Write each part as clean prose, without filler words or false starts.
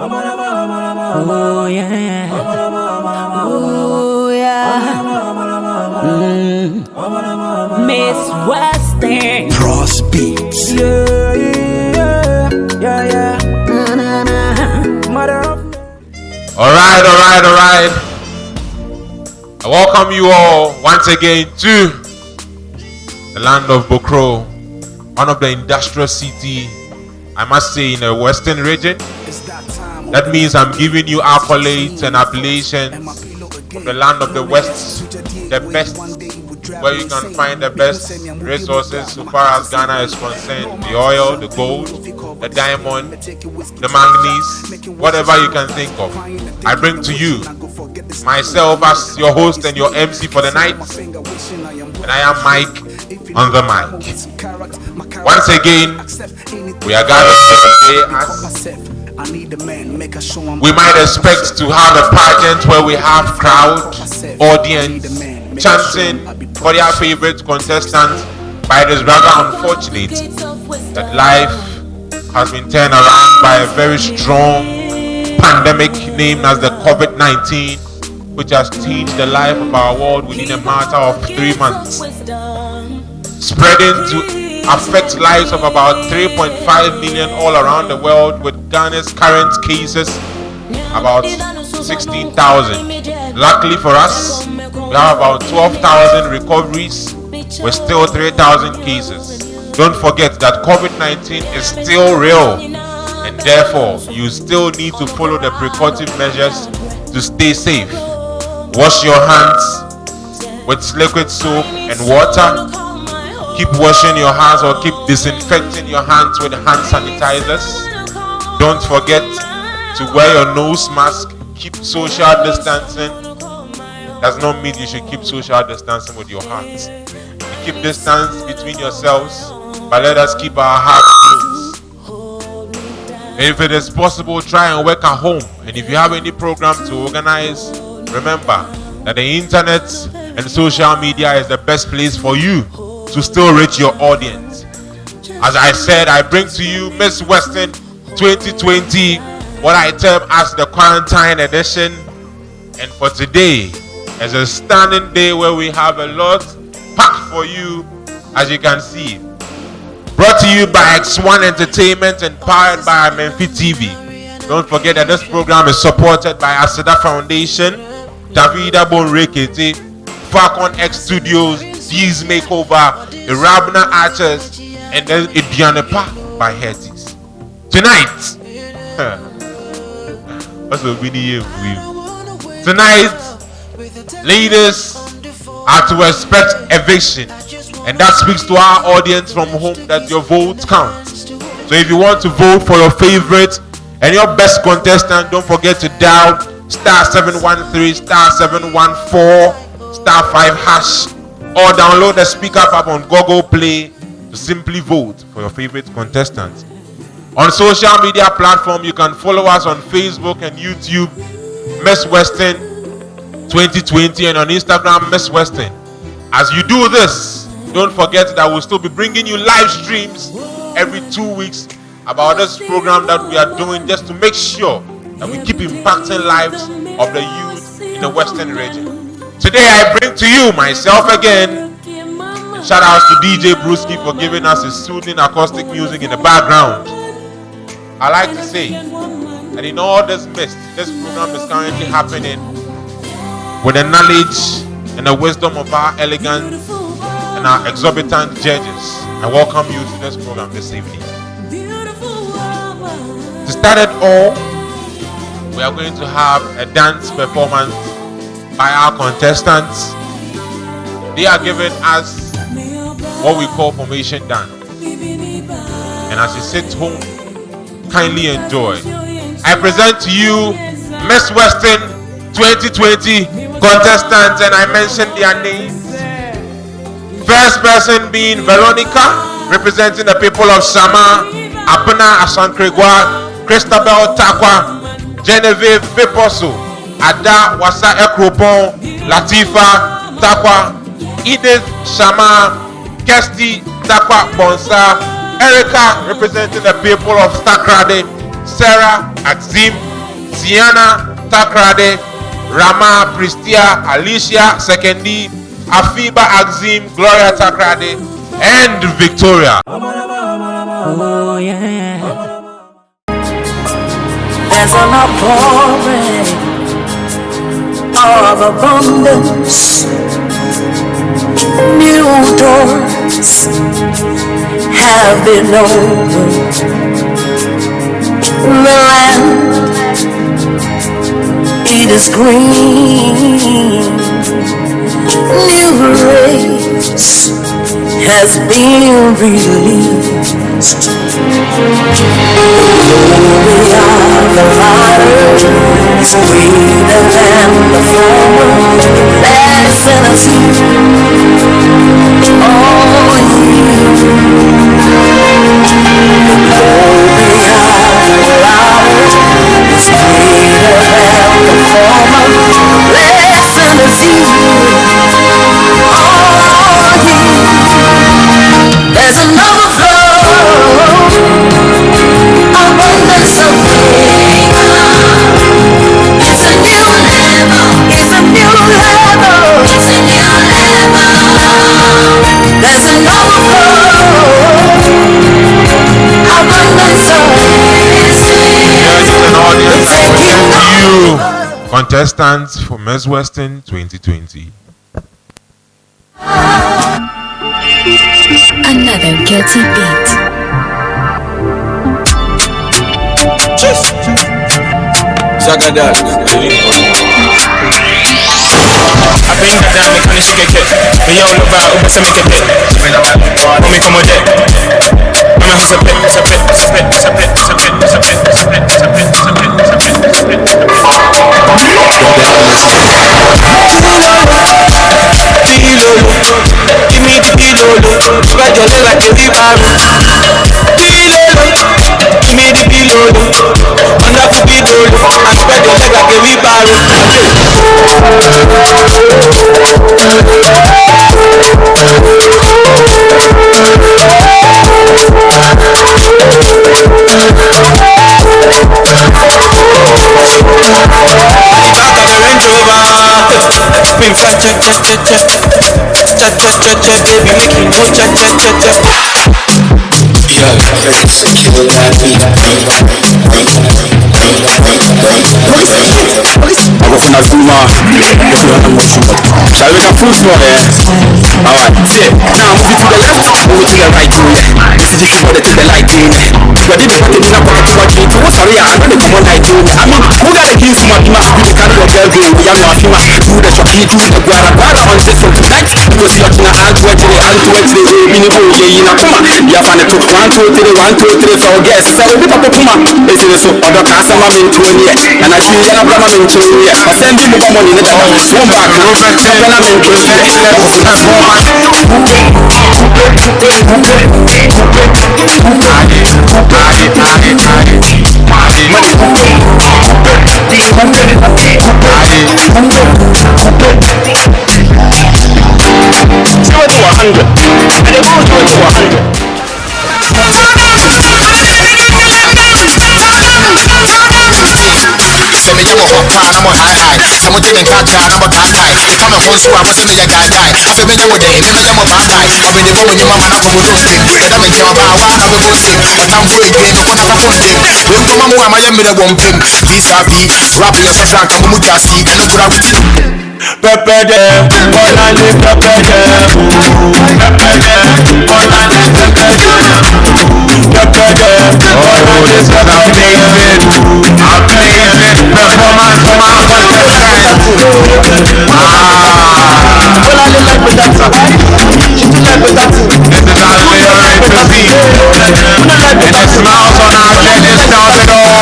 Oh yeah. Oh yeah. Miss Western. Cross Beats. Yeah. All right. I welcome you all once again to the land of Bokro, one of the industrial city, I must say, in the western region. That means I'm giving you accolades and appellations from the land of the west, the best, where you can find the best resources so far as Ghana is concerned: the oil, the gold, the diamond, the manganese, whatever you can think of. I bring to you myself as your host and your MC for the night, and I am Mike on the mic. Once again, we are gathered today as we might expect to have a pageant where we have crowd, audience, chanting for their favorite contestant, but it is rather unfortunate that life has been turned around by a very strong pandemic named as the COVID-19, which has changed the life of our world within a matter of 3 months, spreading to affect lives of about 3.5 million all around the world, with Ghana's current cases about 16,000. Luckily for us, we have about 12,000 recoveries with still 3,000 cases. Don't forget that COVID-19 is still real, and therefore you still need to follow the precautive measures to stay safe. Wash your hands with liquid soap and water. Keep washing your hands or keep disinfecting your hands with hand sanitizers. Don't forget to wear your nose mask. Keep social distancing. Does not mean you should keep social distancing with your hands. You keep distance between yourselves, but let us keep our hearts closed. If it is possible, try and work at home. And if you have any program to organize, remember that the internet and social media is the best place for you to still reach your audience. As I said, I bring to you Miss Western 2020, what I term as the quarantine edition. And for today is a stunning day where we have a lot packed for you, as you can see. Brought to you by X1 Entertainment and powered by Menfi TV. Don't forget that this program is supported by Aseda Foundation, Davida Bonrekete, Falcon X Studios, D's Makeover, Irabna Archers, and then Idianepa by Herties. Tonight, what's the video for you? Tonight, ladies are to expect eviction, and that speaks to our audience from home that your vote counts. So if you want to vote for your favorite and your best contestant, don't forget to dial *713 *714 *5#, or download the Speaker app on Google Play to simply vote for your favorite contestant. On social media platform, you can follow us on Facebook and YouTube, Miss Western 2020, and on Instagram, Miss Western. As you do this, don't forget that we'll still be bringing you live streams every 2 weeks about this program that we are doing, just to make sure that we keep impacting lives of the youth in the Western region. Today I bring to you myself again, and shout out to DJ Brewski for giving us his soothing acoustic music in the background. I like to say that in all this mist, this program is currently happening with the knowledge and the wisdom of our elegant and our exorbitant judges. I welcome you to this program this evening. To start it all, we are going to have a dance performance by our contestants. They are giving us what we call formation dance. And as you sit home, kindly enjoy. I present to you Miss Western 2020 contestants, and I mention their names. First person being Veronica, representing the people of Sama, Apana Asankregwa, Christabel Takwa, Genevieve Beposo, Ada Wasa Ekropon, Latifa Takwa, Edith Shama, Kesti Takwa Bonsa, Erica representing the people of Stakrade, Sarah Axim, Sienna Takrade, Rama Pristia, Alicia Sekendi, Afiba Axim, Gloria Takrade, and Victoria. Oh yeah. There's an outpouring of abundance. New doors have been opened. The land, it is green. New race has been released. Glory of the latter is greater than the former. Blessing us all ye. Glory of the latter is greater than the former. Blessing us all ye. There's an overflow, abundance of favor. It's a new level. It's a new level. It's a new level. There's an overflow, abundance of You contestants for Miss Western 2020. Another guilty beat. Zagadal. I bring that down, make honest get it. But yo, look back, over some make it. Homie, come on deck. I'm a hustle pit, it's a pit, it's a pit, it's a pit, it's a pit, it's a pit, it's a pit, it's a pit, it's a pit, it's a pit, it's a pit, it's a pit. Give me the pillow, spread your leg like a river. Give me the pillow, under the pillow, and spread your leg like a baby, make you know cha-cha-cha-cha. Agofuna Zuma, shall we make a full small there? Alright, sit. Now move it to the left, move it to the right. This is just for the light in. You did what they did not want to watch it. What's sorry, I don't know what I do. I mean, who got the keys from Akima? You carry your girl, we are not Akima. Do the shopping, do the guara on this from tonight. Because you're going to hand to it, minibo, yeah, Kuma. You have to 1, 2, 3, 1, 2, 3, so guess. So we pop Kuma. It's in the soup of the Casama in 2 years. And I see a Brahma in 2 years. I send you come on in the town. One back, and I'm in 2 years. Someone didn't catch that, I'm a guy. I'm a phone, so I was in a guy. I feel no day, then I'm a bad guy. I've been the when your mama not to lose it. And I'm in your mouth, I'm a music. I'm for a game, I'm a phone game. When come on, I'm a minute one pin. Please have me, rap your frank, I'm a mutasi, and I'm going to Pepe dem, onani pepe dem. Pepe dem, onani pepe dem. Pepe dem, onani pepe dem. Amazing performance from our contestant. Onani pepe dem. This is our favorite to see. And the smiles on our faces tell it all.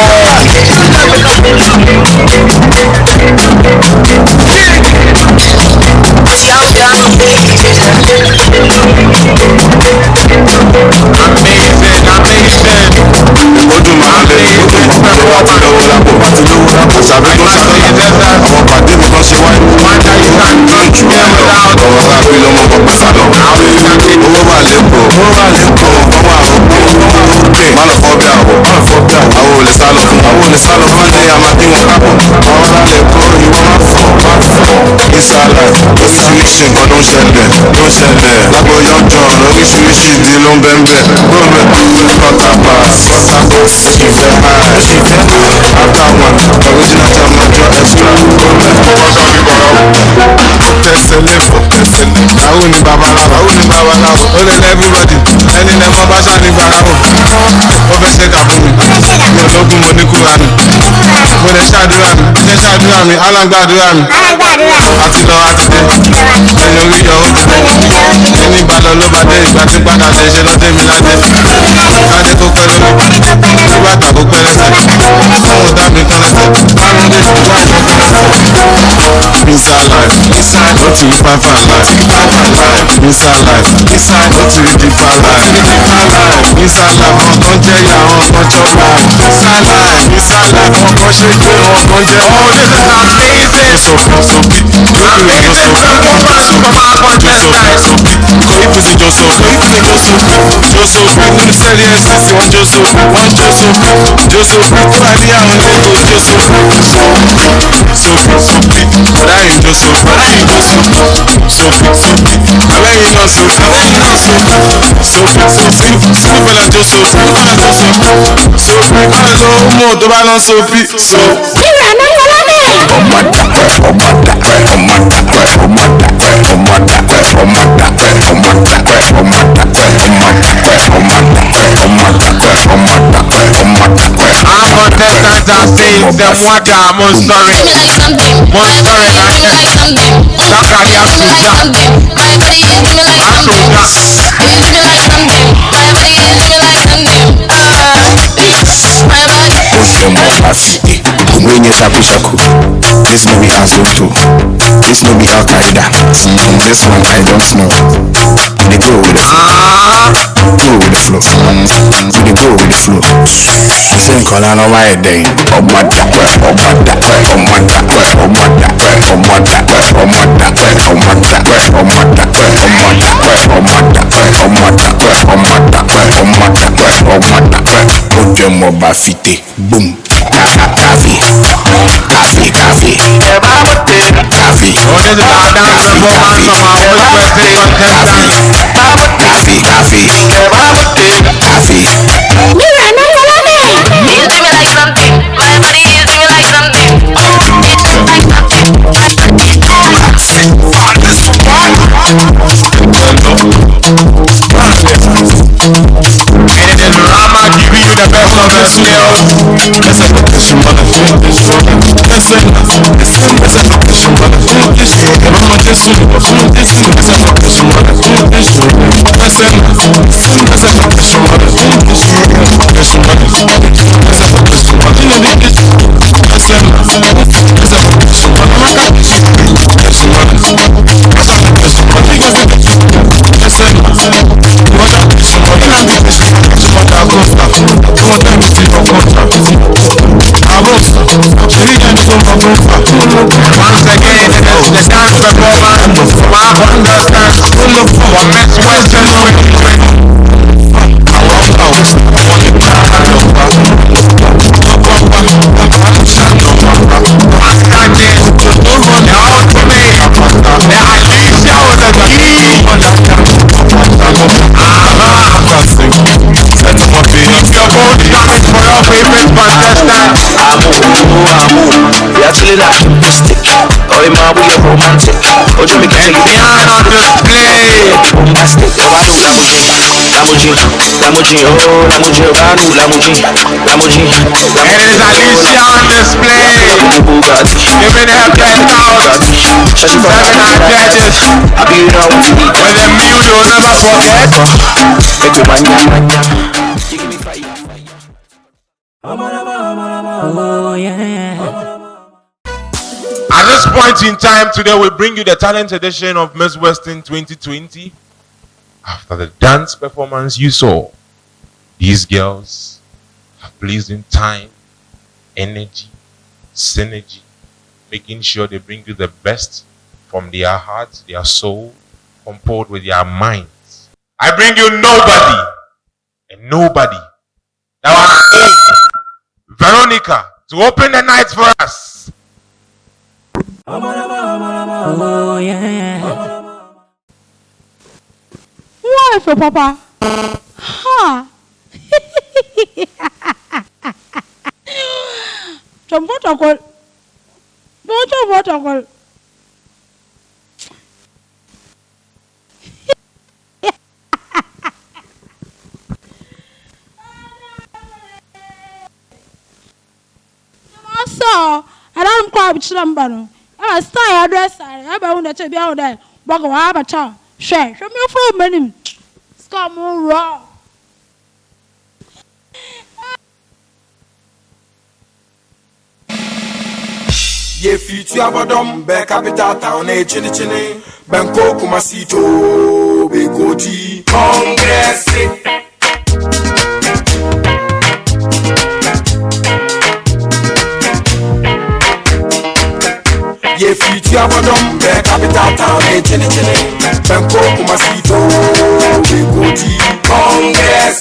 Malo Oríṣiríṣi nǹkan ló ń ṣẹlẹ̀. Lágbo Young John oríṣiríṣi ìdí ló ń bẹ́ńbẹ́. Contrabass, ìfẹ́ Akawan, original Jamajo extra. Tẹ̀sẹ̀ lẹ́fọ̀, àwọn ní babaláwo, ó lé everybody, ẹni lẹ́mọ́ bá ṣáà ní gbàráwò. Ó fẹ́ ṣe kà fún mi, mi ò lógún mo ní kúránì. Mo lè ṣàdúrà mi, alágbàdúrà mi. Àti lọ àti dé, ẹni orí yọ ó ti dé. Ẹni ìbàdàn ló bá dé ìgbà tí padà dé ṣe lọ́dé mi ládé. Adé kó pẹ́ lórí, nígbàtà kó pẹ́ lẹ́sẹ̀. Fún ọ̀dà mi kan lẹ́sẹ̀, márùn-ún dé ṣùgbọ́n àjọ kan lẹ́sẹ̀. Inside life, ó ti rí fáfá life. Inside life, ó ti rí dífá life. Inside life, wọn kan jẹ́ ìyá, wọn kan chop life. Inside life, wọn kan ṣe gbé, wọn kan jẹ́ Oh, this is amazing. so big. Contestants are saying the mother most sorry. This no be Azoto. This no be Al Qaeda. This one I don't know. They go with the flow. Go with the flow. They go with the flow. I say Colano my day. Boom. Coffee. Oh, this is our dance performance from our most birthday And it is Rama giving you the best of the skills. Once again, it is the dance performance from our contestants for Miss Western 2020. Actually like mystic. Oh, man, we are romantic. Oh, Jimmy can take Behind on display. bombastic. Lamborghini, oh, Lamborghini. And it is Alicia on display. Giving her 10,000. 7 judges. With a meal you'll never forget. Oh yeah. At this point in time today, we bring you the talent edition of Miss Western 2020. After the dance performance you saw, these girls have placed in time, energy, synergy, making sure they bring you the best from their hearts, their soul, compared with their minds. I bring you nobody and nobody. Our aim, Veronica, to open the night for us. Oh Oh yeah. Why for Papa? Ha! Some protocol. No protocol. So, I don't cry with Slambano. I stay address. I want to be out there. But I have a child. Share. Show me for money. Scum raw. Ye future abadom be capital town e chini chini Banko Kumasito be Koti Congress. Ye future abadom be capital town e chini chini Banko Kumasito be Koti Congress.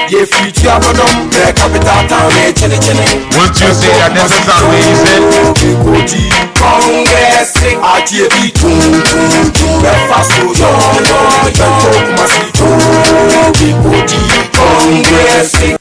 Ye future abadom be capital town e chini chini. Won't you say that this is how we say? Congress, I hear the tune, breakfast to your talk must be Congress.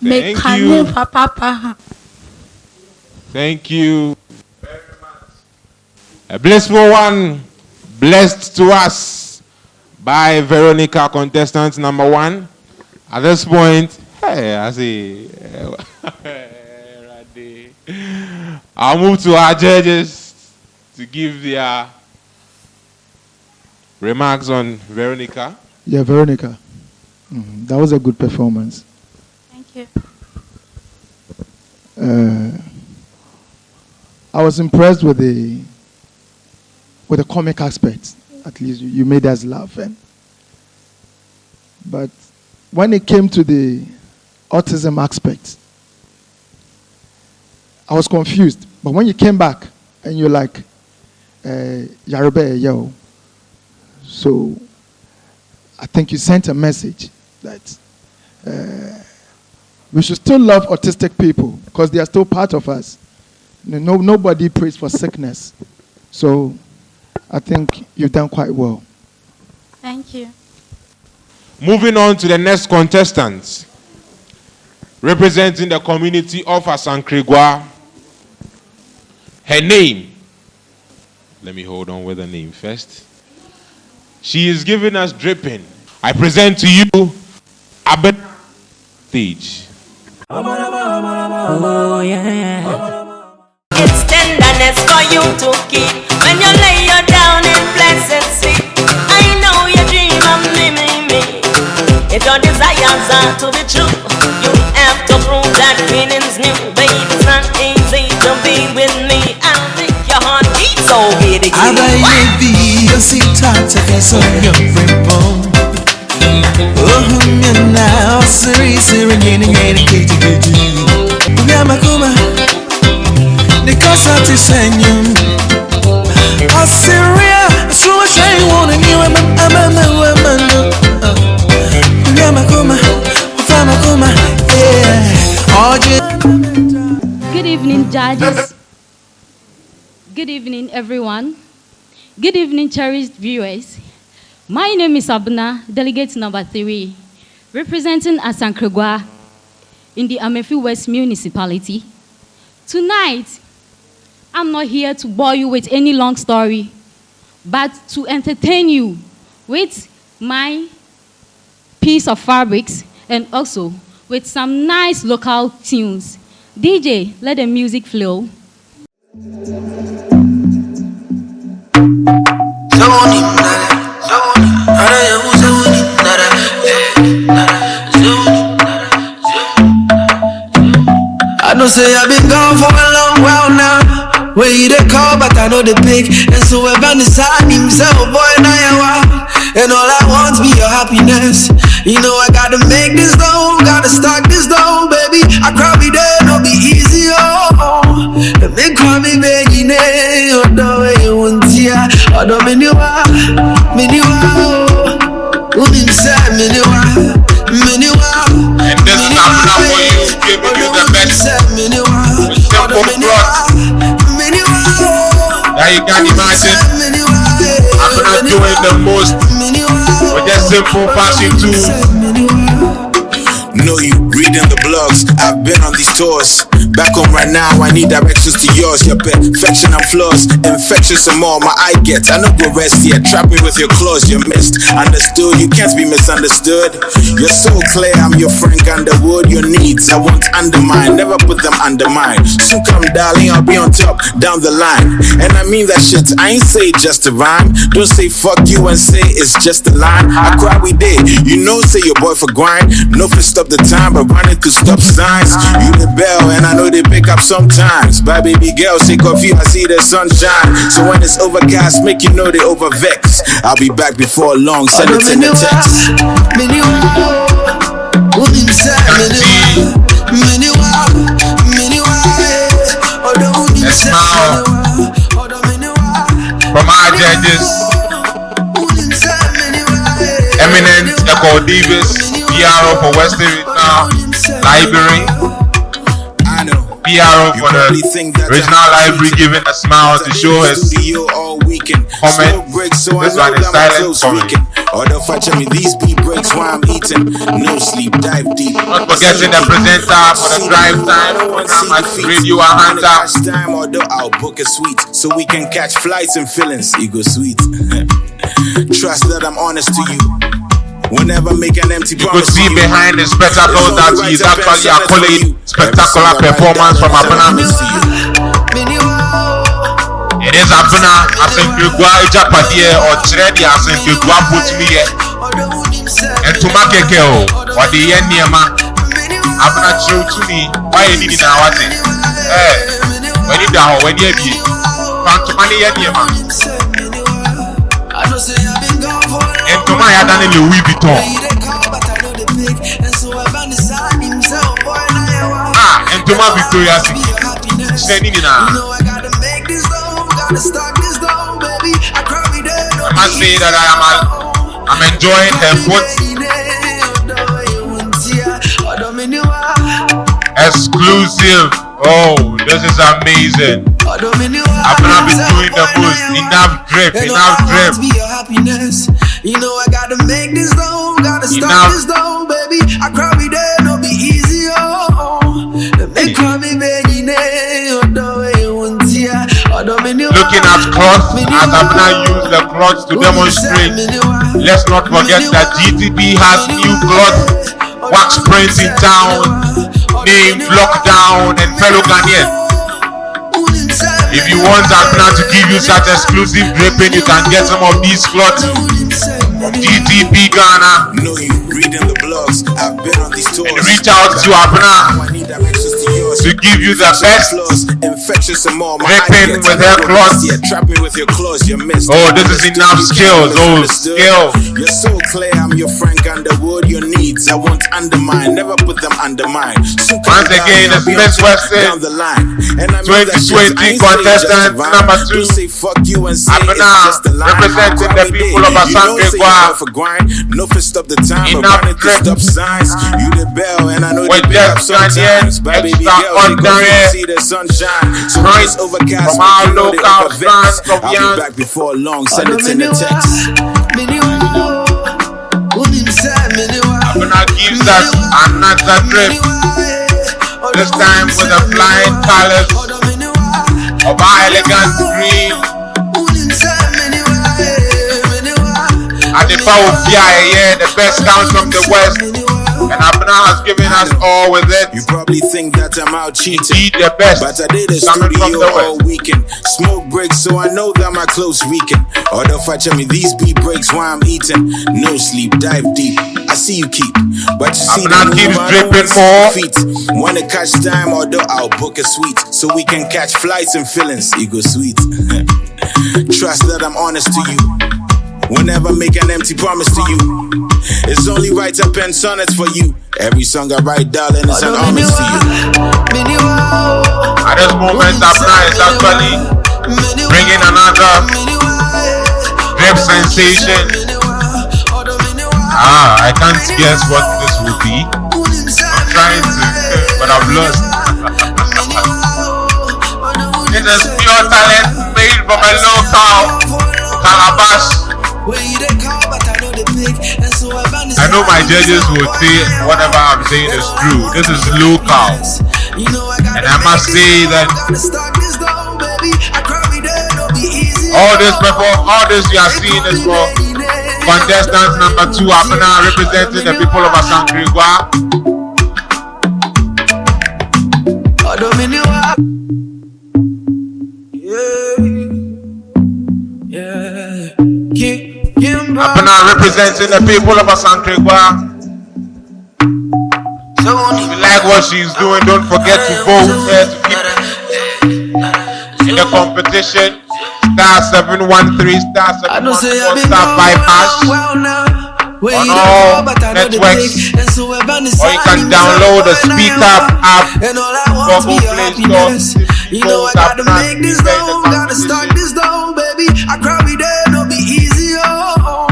Thank you. Thank you. A blissful one, blessed to us by Veronica, contestant number 1. At this point, hey, I see. I'll move to our judges to give their remarks on Veronica. Yeah, Veronica. That was a good performance. Thank you. I was impressed with the comic aspect. At least you made us laugh. But when it came to the autism aspect, I was confused. But when you came back and you're like, Yaruba, yo. So I think you sent a message that we should still love autistic people because they are still part of us. Nobody prays for sickness. So I think you've done quite well. Thank Thank you. Moving on to the next contestant. Representing the community of Asankrigwa. Her name. Let me hold on with her name first. She is giving us dripping. I present to you Abed stage. Oh, yeah. It's tenderness for you to keep when you lay you down in blessed sleep. I know you dream of me. If your desires are to be true, you have to prove that feeling's new. Baby, it's not easy to be with me. I'll make your heart beat so good again. I baby, you see talk to us on your ribbon. Oh, me now, serious, Yamakuma, the concert is saying, oh, Syria, so much I want you. I'm a woman. Yamakuma, yeah. Good evening, judges. Good evening, everyone. Good evening, cherished viewers. My name is Abna, delegate number 3, representing Asankrigwa in the Amefi West Municipality. Tonight, I'm not here to bore you with any long story, but to entertain you with my piece of fabrics and also with some nice local tunes. DJ, let the music flow. I know say I've been gone for a long while now. Where you they call, but I know they pick. And so I've been beside himself, boy, now you are. And all I want be your happiness. You know I gotta make this dough, gotta stock this dough, baby. I cry me there, no be easy, oh. And they call me begging, oh, the way you want to, oh, the miniwa, oh. Who inside miniwa. And this is not for you, giving you the best simple cross that you can imagine. I'm not doing the most with that simple passing too. Know you reading the blogs, I've been on these tours. Back home right now, I need directions to yours. Your perfection and flaws, infectious and more. My eye gets, I know go rest yet. Trap me with your claws, you missed. Understood, you can't be misunderstood. You're so clear, I'm your Frank Underwood. Your needs, I won't undermine, never put them under mine. Soon come, darling, I'll be on top, down the line. And I mean that shit, I ain't say just a rhyme. Don't say fuck you and say it's just a line. I cry we did, you know, say your boy for grind. No for stop the time, but running to stop signs. You the bell, and I know they pick up sometimes. Bye baby girl, sick of you, I see the sunshine. So when it's overcast, make you know they overvex. I'll be back before long, send it in the text. A smile from our judges, eminent Echo Davis, PRO for Western Regional Library, PRO for the Regional Library, giving a smile to show his comment. This one is silent comment. These beat breaks while I'm eating. No sleep, dive deep. Not forgetting the presenter for the drive time program at Radio Ahanta. Time, although I'll book a suite so we can catch flights and feelings. Ego sweet. Trust that I'm honest to you. Whenever make an empty you could see behind the spectacle that he is actually accolade spectacular performance from Abuna. It is Abuna Asankrigwa Ejapadiye or Tredi Asankrigwa put me here. And to make a girl or the yen niema Abuna true to me. Why you need now what it? When you down when you be found to money yen niema. And to my other name Louis Vuitton. And to my Victoria's standing in I must say that I'm enjoying her foot. Exclusive. Oh, this is amazing. I'm gonna be doing the most. Enough drip. You know I gotta make this though, gotta start this though, baby. I cry me there, no be easy, oh. They call me baby, looking at cloth, as Abna used the cloth to demonstrate. Let's not forget that GTB has new cloth, wax prints in town, named Lockdown and fellow Ghanaian. If you want Abna to give you such exclusive draping, you can get some of these cloths from GTB Ghana. Know you reading the blogs. I've been on these tours. And reach out to Abna to give you the best infectious and more. dripping with her cloth. Yeah, trap me with your claws, you missed. Oh, this is enough skills. Oh, skill. You're so clear, I'm your Frank Underwood. Your needs I won't undermine, never put them under mine. So once again, it's Miss Weston 2020 contestant number 2. Abna representing the people of Asante for grind. No for stop the time, but enough running to stop signs. You the bell, and I know with the bell sometimes. Baby girl, they go see the sunshine. So it's overcast from our local fans of I'll young. be back before long. Send it in the text. Abna gives us another trip. This time with a flying colors of our elegant green. And the power of the best comes from the west. And Abna has given us all with it. You probably think that I'm out cheating. Indeed, the best. But I did a coming from studio the all weekend. Smoke breaks, so I know that my clothes weaken. Although fetching me these beat breaks while I'm eating. No sleep, dive deep. I see you keep, but you see Abna keeps dripping more. Feet. Wanna catch time, although I'll book a suite so we can catch flights and feelings. Ego sweet. Trust that I'm honest to you. Whenever make an empty promise to you, it's only right I pen sonnets for you. Every song I write, darling, is an homage to you. At this moment, Abna is actually bringing another drip sensation. I can't guess what this will be. I'm trying to, but I've lost. It is pure talent made from a local calabash. I know my judges will say whatever I'm saying is true. This is local. And I must say that all this you are seeing is for contestant number 2, Abna, representing the people of Asante. Abna representing the people of Asante. If you like what she's doing, don't forget to vote her to keep in the competition. *713 *714 *5# on all networks, or you can download the Speak Up app for Google Play Store. You know I gotta make this though, gotta start this though, baby. I cry me there, no be easy, oh.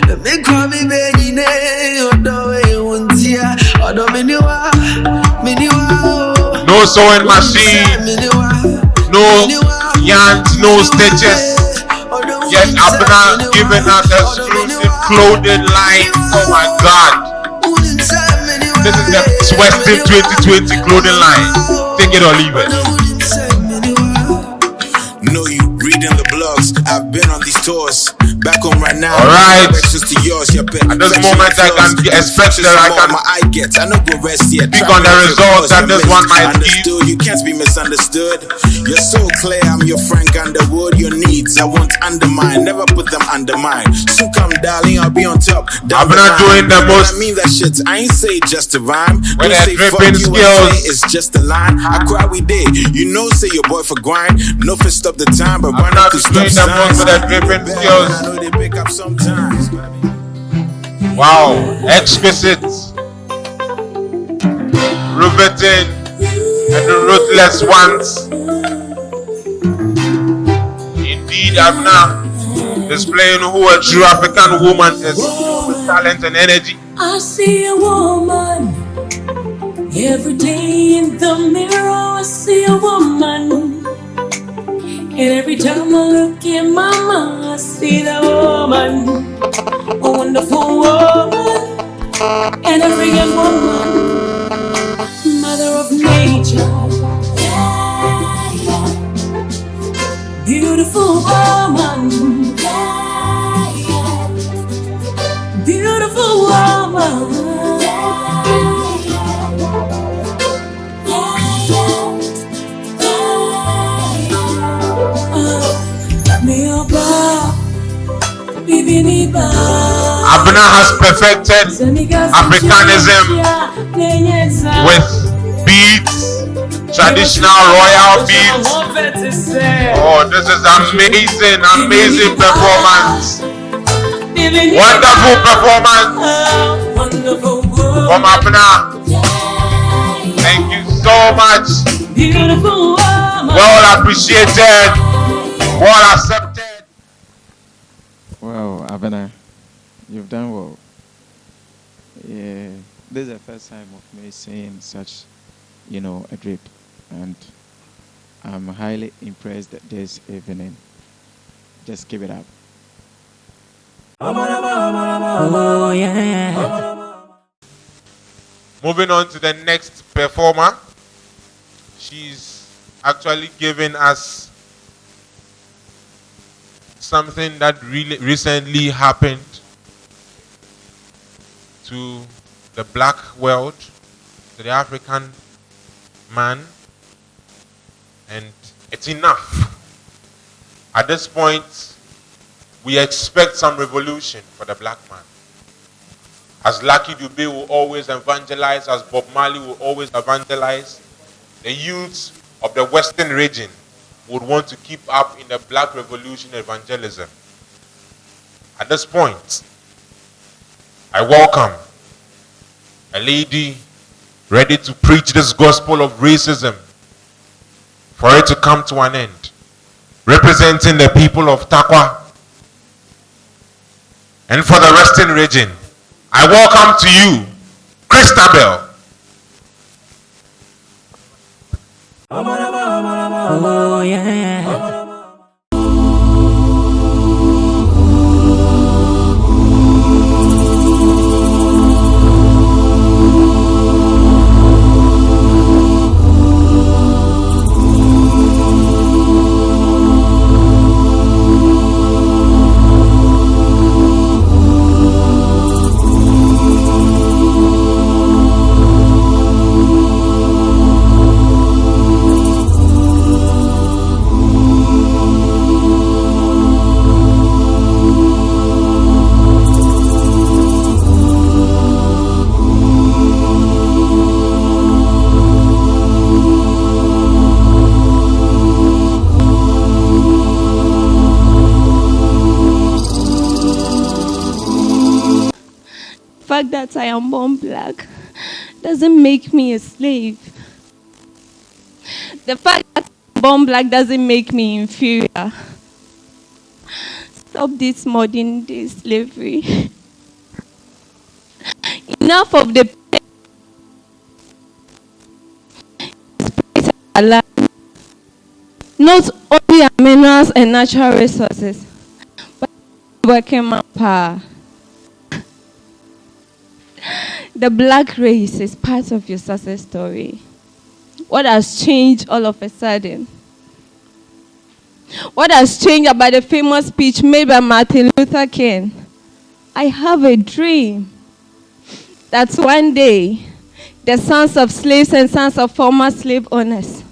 Let me call me baby, no sewing machine, no yarns, no stitches. Yet Abna giving us exclusive clothing line. Oh my God! This is the Western 2020 clothing line. Take it or leave it. Know you reading the blogs. I've been on these tours. Back home right now. Alright. To yours, at this moment, I can expect that I can speak on the results that this one might give. You can't be misunderstood. You're so clear, I'm your Frank Underwood. Your needs I won't undermine, never put them under mine. So come, darling, I'll be on top. I'm not doing the most. I mean that shit. I ain't say just a rhyme. When Don't say fuck dripping you skills. and say it's just a line. I cry we did. You know, say your boy for grind. No for stop the time, but I'm run not up to doing stop the most signs. with the dripping skills. I know they pick up sometimes, baby. Wow, exquisite, riveting, and the ruthless ones. Indeed, Abna displaying who a true African woman is with talent and energy. I see a woman every day in the mirror. I see a woman, and every time I look in my mind, I see the woman. a wonderful woman, and a freaking woman, mother of nature. Beautiful woman, beautiful woman. Abner has perfected Africanism with beats, traditional royal beats. Oh, this is amazing, amazing performance. Wonderful performance from Abner. Thank you so much. Well appreciated, well accepted. Wow, Abner, you've done well. Yeah, this is the first time of me seeing such, a drip, and I'm highly impressed this evening. Just keep it up. Oh, yeah. Moving on to the next performer. She's actually giving us something that really recently happened to the black world, to the African man, and it's enough. At this point, we expect some revolution for the black man. As Lucky Dube will always evangelize, as Bob Marley will always evangelize, the youths of the Western region would want to keep up in the black revolution evangelism. At this point, I welcome a lady ready to preach this gospel of racism for it to come to an end. Representing the people of Takwa and for the Western region, I welcome to you, Christabel. Oh, yeah. The fact that I am born black doesn't make me a slave. The fact that I'm born black doesn't make me inferior. Stop this modern day slavery. Enough of the not only our minerals and natural resources, but working manpower. The black race is part of your success story. What has changed all of a sudden? What has changed about the famous speech made by Martin Luther King? I have a dream that one day the sons of slaves and sons of former slave owners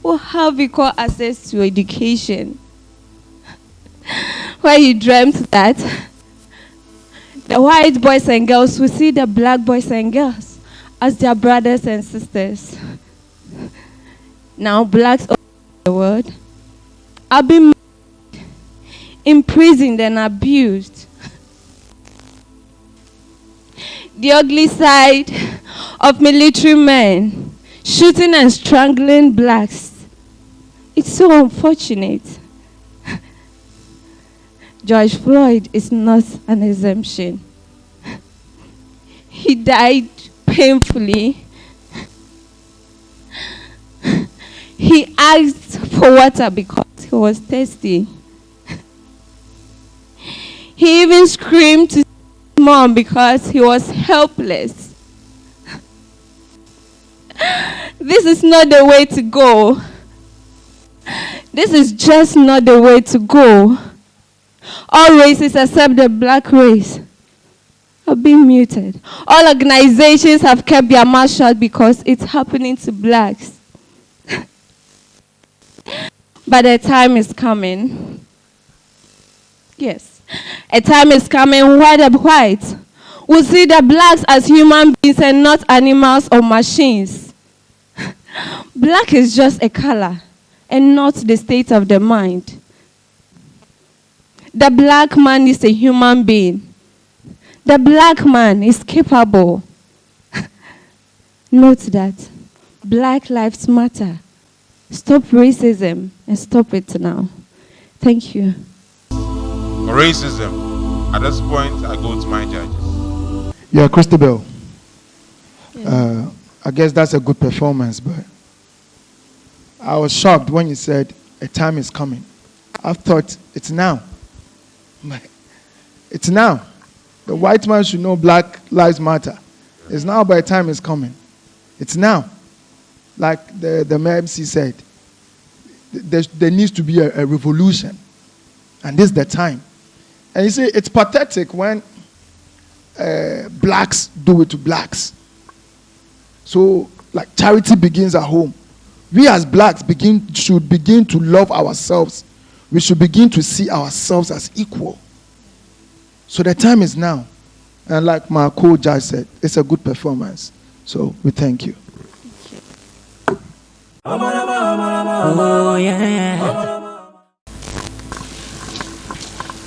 will have equal access to education. Where you dreamt that the white boys and girls will see the black boys and girls as their brothers and sisters. Now blacks all over the world are being imprisoned and abused. The ugly side of military men shooting and strangling blacks. It's so unfortunate. George Floyd is not an exemption. He died painfully. He asked for water because he was thirsty. He even screamed to his mom because he was helpless. This is not the way to go. This is just not the way to go. All races except the black race have been muted. All organizations have kept their mouth shut because it's happening to blacks. But a time is coming. Yes. A time is coming where the whites will see the blacks as human beings and not animals or machines. Black is just a color and not the state of the mind. The black man is a human being. The black man is capable. Note that. Black lives matter. Stop racism and stop it now. Thank you. Racism. At this point, I go to my judges. Yeah, Christabel. Yeah. I guess that's a good performance, but I was shocked when you said a time is coming. I thought it's now. It's now. The white man should know Black Lives Matter. It's now, but a time is coming. It's now. Like the MC said, there needs to be a revolution. And this is the time. And you see, it's pathetic when blacks do it to blacks. So, like, charity begins at home. We as blacks should begin to love ourselves. We should begin to see ourselves as equal. So the time is now. And like my co-judge said, it's a good performance. So we thank you. Oh, yeah.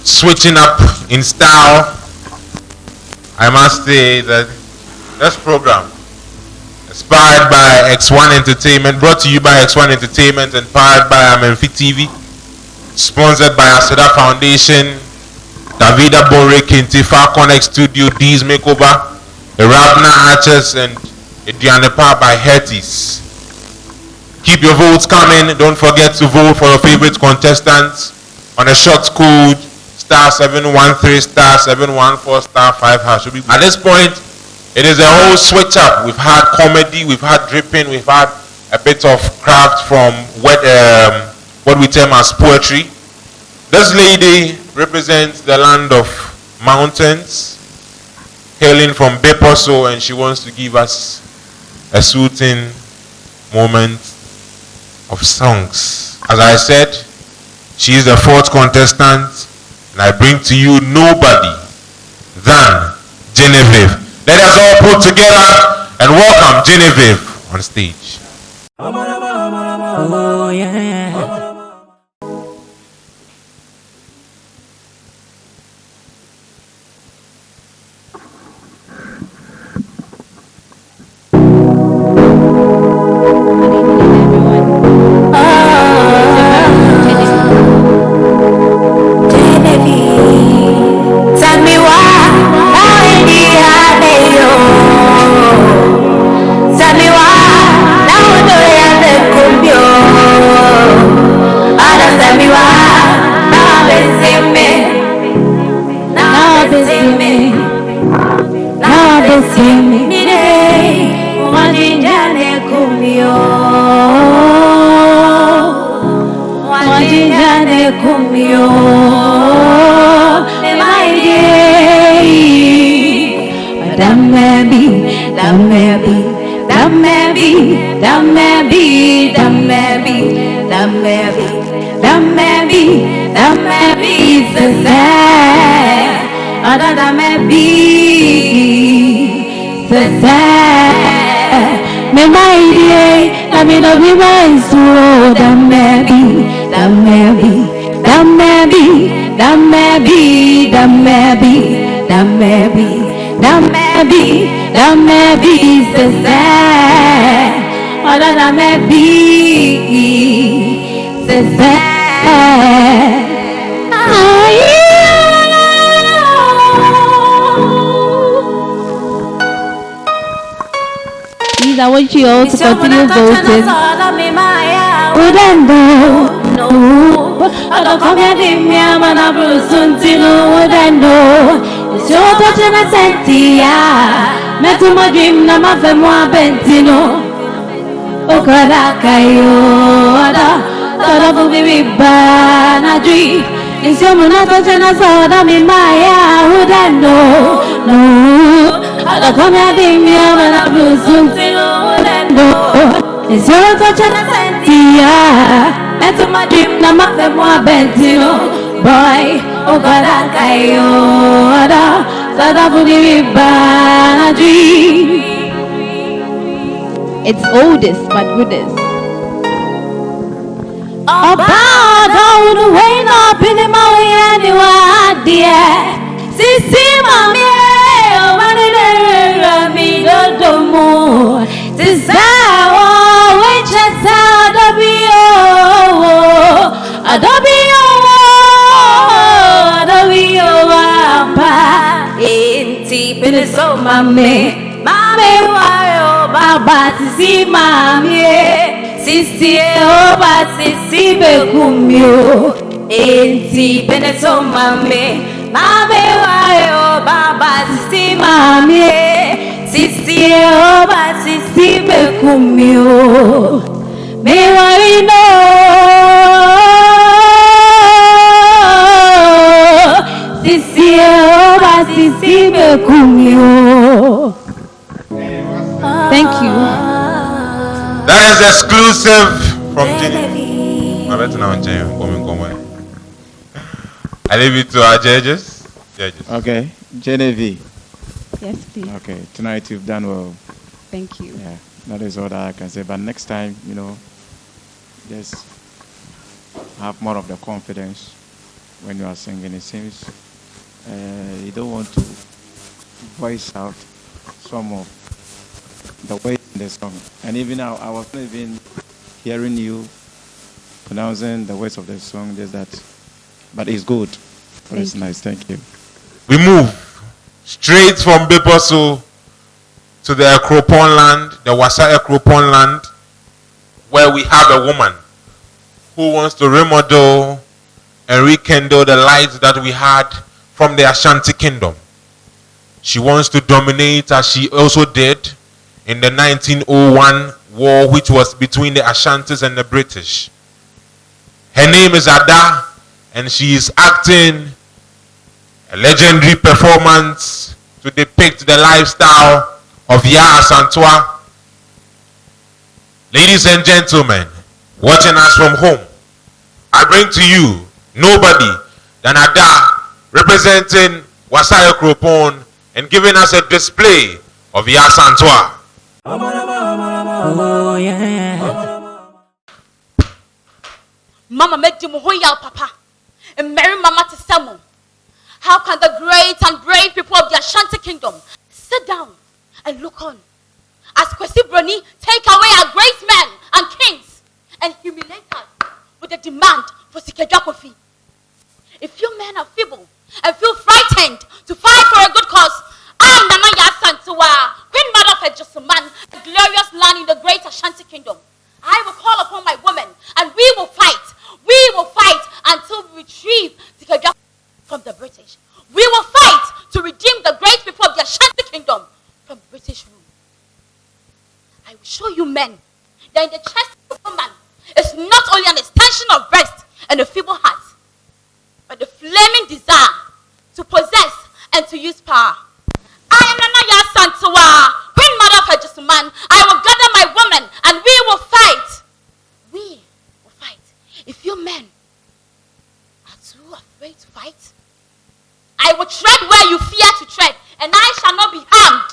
Switching up in style, I must say that this program, inspired by X1 Entertainment, brought to you by X1 Entertainment, and powered by Amenfi TV, sponsored by Aseda Foundation, Davida Bore, Kintifa Connect Studio, D's Makeover, the Ravna Archers, and Adrianepa by Herties. Keep your votes coming. Don't forget to vote for your favorite contestants on a short code *713 *714 *5#. At this point, it is a whole switch up. We've had comedy, we've had dripping, we've had a bit of craft from what we term as poetry. This lady represents the land of mountains, hailing from Beposo, and she wants to give us a soothing moment of songs. As I said, she is the fourth contestant, and I bring to you nobody than Genevieve. Let us all put together and welcome Genevieve on stage. Oh, yeah. Please, I want you all to continue voting. We don't know. I don't come here, we don't touching a sentia. Met to my dream, na ma fe moi bentino. Okarakayo, Tada Bubi Banadri. Is your monata Janazada mi Maya? Who then know? No, I don't come at him, Yamana Blue soon. Is your touch and a sentia? Met to my dream, na ma fe moi bentino. Boy, Okarakayo, Tada Bubi Banadri. It's oldest but goodest. About all the way up in the Maui anywhere, dear. Sissy, mommy, oh, me, do more. This hour, which is Adobe, in deep in the soul, mommy, why, Baba, to see mommy. Sisi oba sisi bekumyo enti beneso mame wayo baba sisi mame sisi oba sisi bekumyo me warino sisi oba sisi bekumyo. Thank you. That is exclusive from Jenny. I leave it to our judges. Okay, Genevieve. Yes, please. Okay, tonight you've done well. Thank you. Yeah, that is all that I can say. But next time, just have more of the confidence when you are singing. It seems you don't want to voice out some of the way in the song. And even now, I was not even hearing you pronouncing the words of the song, just that. But it's good. But it's nice. Thank you. We move straight from Biposo to the Ekropon land, the Wasa Ekropon land, where we have a woman who wants to remodel and rekindle the lights that we had from the Ashanti Kingdom. She wants to dominate as she also did in the 1901 war, which was between the Ashantis and the British. Her name is Ada, and she is acting a legendary performance to depict the lifestyle of Ya Asantewaa. Ladies and gentlemen, watching us from home, I bring to you nobody than Ada, representing Wasa Ekropon and giving us a display of Ya Asantewaa. Oh, yeah. Mama made him hoya papa and marry mama to Samu. How can the great and brave people of the Ashanti Kingdom sit down and look on as Kwesi Broni take away our great men and kings and humiliate us with the demand for Sikeja Kofi? If you men are feeble and feel frightened to fight for a good cause, I am Nana Ya Asantewaa, Queen Mother of Ejosuman, a glorious land in the great Ashanti Kingdom. I will call upon my women and we will fight. We will fight until we retrieve Sikeja from the British. We will fight to redeem the great people of the Ashanti Kingdom from British rule. I will show you men that in the chest of a woman is not only an extension of breast and a feeble heart, but the flaming desire to possess and to use power. I am Nana Ya Asantewaa, Queen Mother of Ejosuman. I will gather my women and we will fight. We will fight. If you men are too afraid to fight, I will tread where you fear to tread, and I shall not be harmed.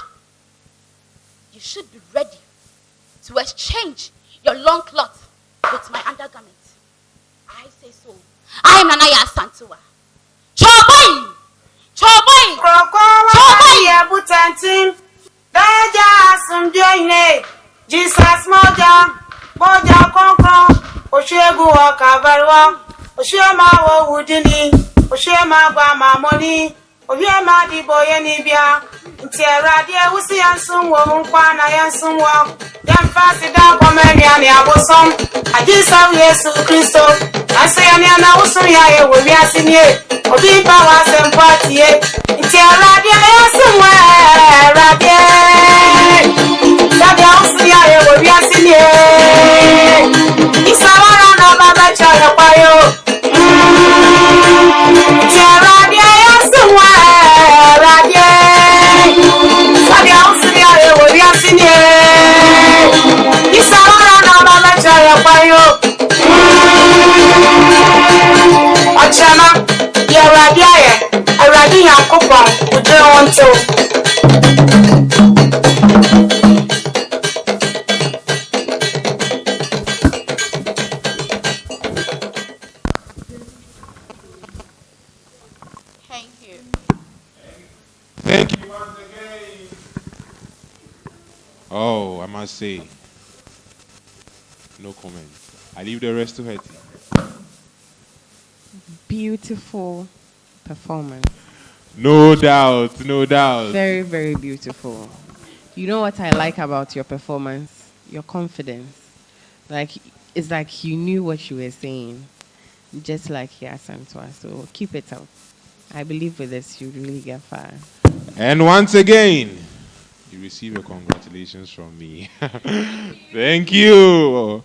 You should be ready to exchange your long cloth with my undergarment. I say so. I am Nana Ya Asantewaa. Choboy! Choboy! Choboy! Jesus Moja, Moja Concron, Oshegu Kabarwa, Oshema Woodini, Oshema Bama Money, Oyema di Boyenibia, Tierra dear Wusi and Sum Wonkwana and Sum Walk, then fast it down for many and Yabosom. I just saw Yesu Christo. I say, Anna Usuya will be asking you, Obi Powers and Party, Tierra dear Thank you. Thank you once again. Oh, I must say, no comment. I leave the rest to her. Beautiful performance. No doubt, no doubt. Very, very beautiful. You know what I like about your performance? Your confidence. Like, it's like you knew what you were saying, just like Yasantua. So keep it up. I believe with this, you really get far. And once again, you receive a congratulations from me. Thank you.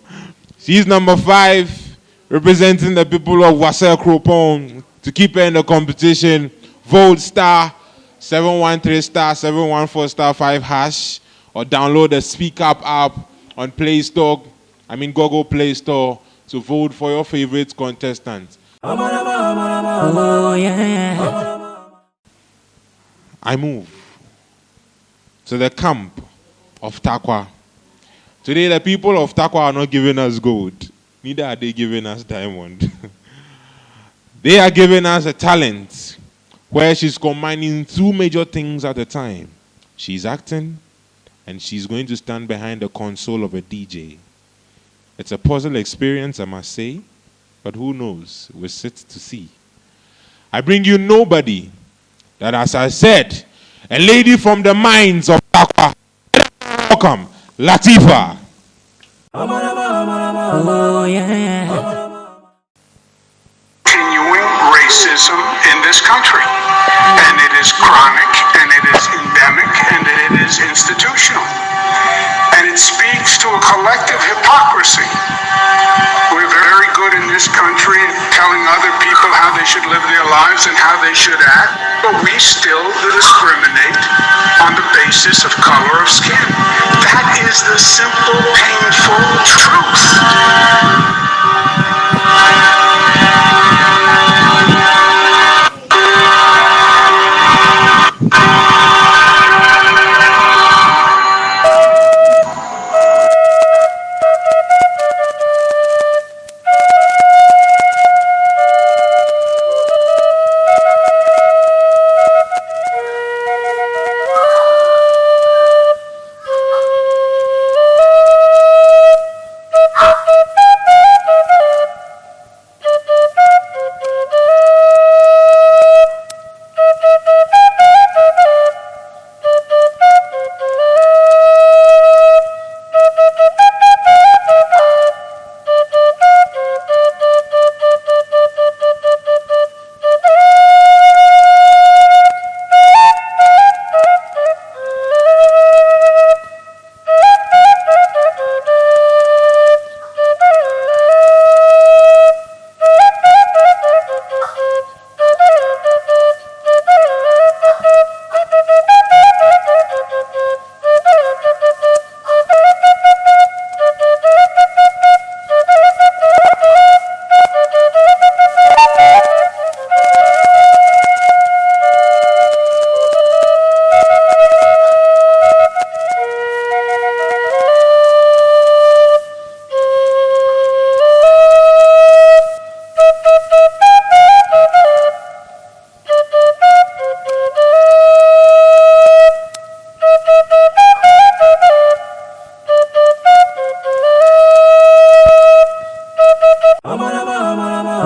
She's number 5, representing the people of Wasser Kropong. To keep her in the competition, vote star 713 star 714 star 5 hash, or download the Speak Up app on Google Play Store to vote for your favorite contestant. Oh, yeah. I move to the camp of Takwa. Today, the people of Takwa are not giving us gold. Neither are they giving us diamond. They are giving us a talent where she's combining 2 major things at a time. She's acting, and she's going to stand behind the console of a DJ. It's a puzzle experience, I must say, but who knows? We'll sit to see. I bring you nobody that, as I said, a lady from the mines of Takwa. Welcome, Latifa. Oh, yeah. Continuing racism in this country. And it is chronic, and it is endemic, and it is institutional. And it speaks to a collective hypocrisy. We're very good in this country at telling other people how they should live their lives and how they should act, but we still discriminate on the basis of color of skin. That is the simple, painful truth.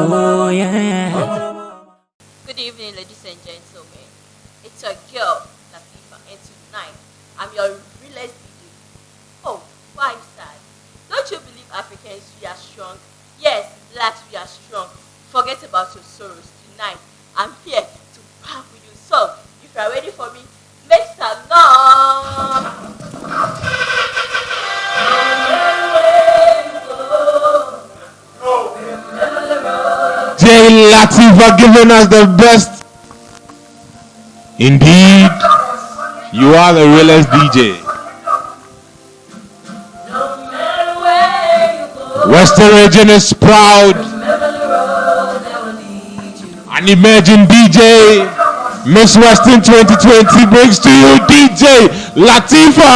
Oh, yeah. Good evening, ladies and gentlemen. It's your girl, Latifa, and tonight I'm your realest DJ. Oh, 5 stars. Don't you believe Africans, we are strong? Yes, blacks, we are strong. Forget about your sorrows. Tonight, I'm here to pack with you. So, if you are ready for me, make some noise. J Latifa giving us the best. Indeed, you are the realest DJ. Western region is proud. An emerging DJ. Miss Western 2020 brings to you DJ Latifa.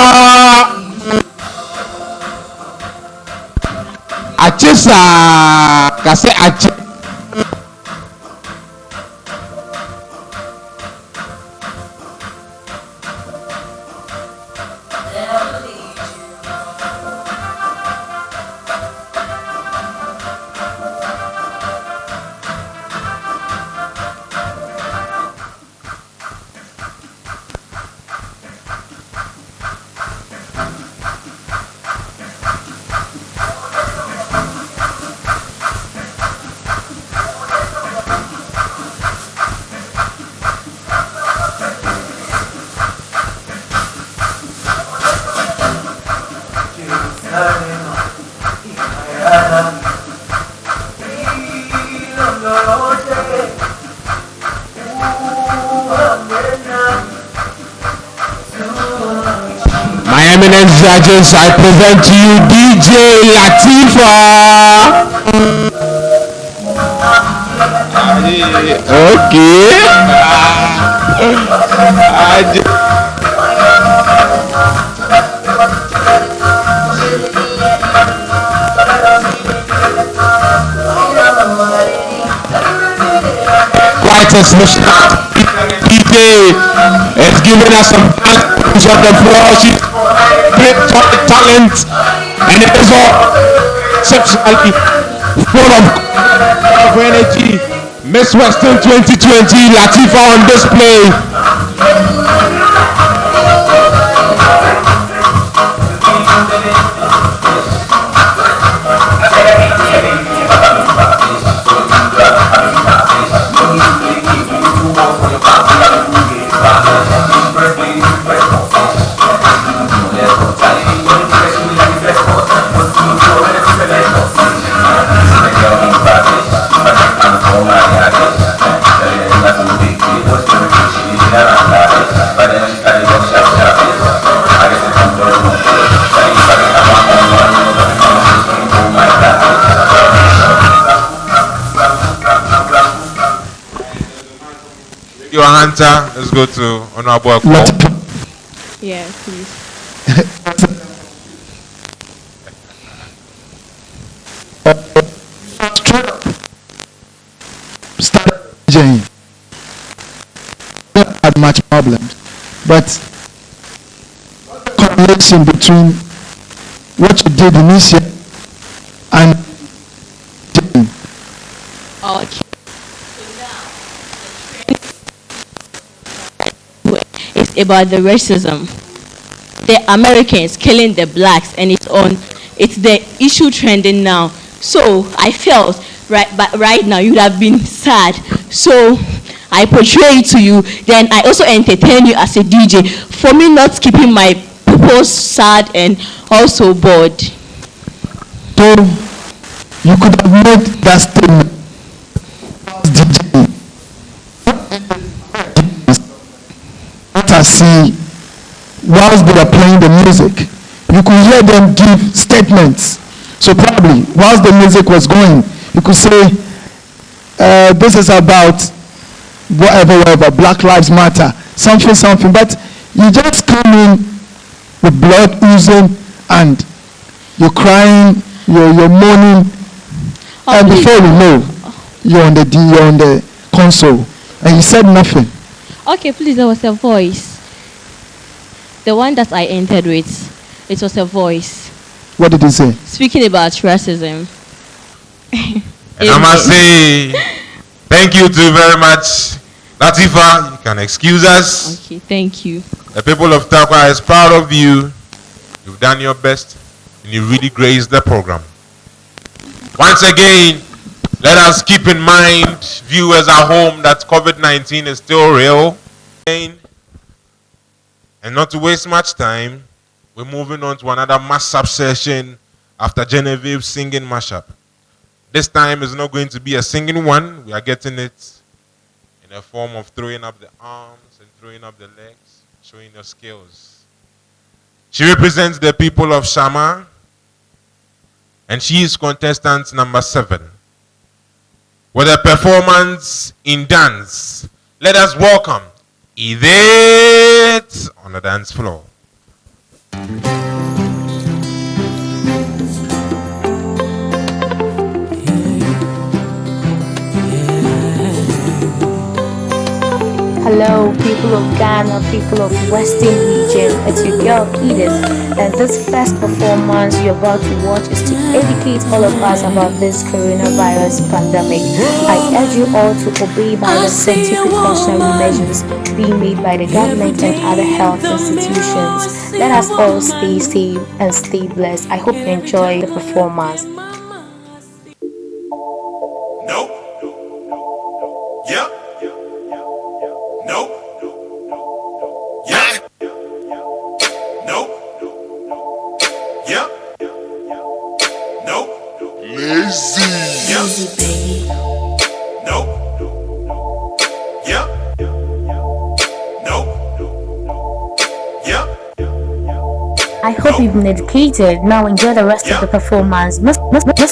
Achesa. Kase Ache. judges, I present to you DJ Latifa. Okay. Quite a special DJ has given us some hands on the floor. She's great talent, and it is all exceptionally full of energy. Miss Western 2020, Latifa on display. Your Hunter, let's go to Honorable. Yeah, please. Jane. Not had much problems, but correlation between what you did initially and Jane. Okay. It's about the racism. The Americans killing the blacks, and it's the issue trending now. So I felt right now you would have been sad. So I portray it to you. Then I also entertain you as a DJ for me not keeping my people sad and also bored. So you could have made that statement as DJ. Let us see, whilst they were playing the music, you could hear them give statements. So probably, whilst the music was going, you could say, this is about whatever, Black Lives Matter, something, but you just come in with blood oozing and you're crying, you're moaning, and before you know, you're on the console, and you said nothing. Okay, please, there was a voice. The one that I entered with, it was a voice. What did he say? Speaking about racism. And I must say, thank you too very much. Latifa, you can excuse us. Okay, thank you. The people of Takwa is proud of you. You've done your best, and you really graced the program. Once again, let us keep in mind, viewers at home, that COVID-19 is still real. And not to waste much time, we're moving on to another mashup session after Genevieve's singing mashup. This time is not going to be a singing one. We are getting it in a form of throwing up the arms and throwing up the legs, showing your skills. She represents the people of Shama, and she is contestant number 7. With a performance in dance, let us welcome Yvette on the dance floor. Hello, people of Ghana, people of Western region. It's your girl Edith, and this first performance you're about to watch is to educate all of us about this coronavirus pandemic. I urge you all to obey by the safety precautionary measures being made by the government and other health institutions. Let us all stay safe and stay blessed. I hope you enjoy the performance. Nope. Yep. Nope. Yeah. Nope. Yep. Nope. Lazy. Yep. Baby. Nope. Yep. Nope. Yep. I hope you've been educated. Now enjoy the rest of the performance. Miss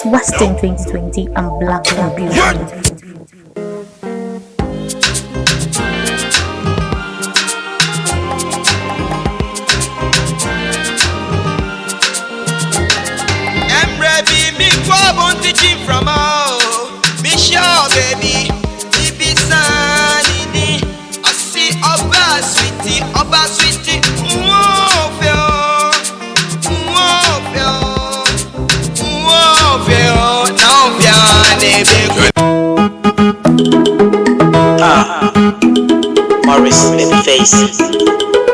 Western 2020 and Black and Beautiful. From me sure baby, baby sanity. I see Oba sweetie, Morris, baby face,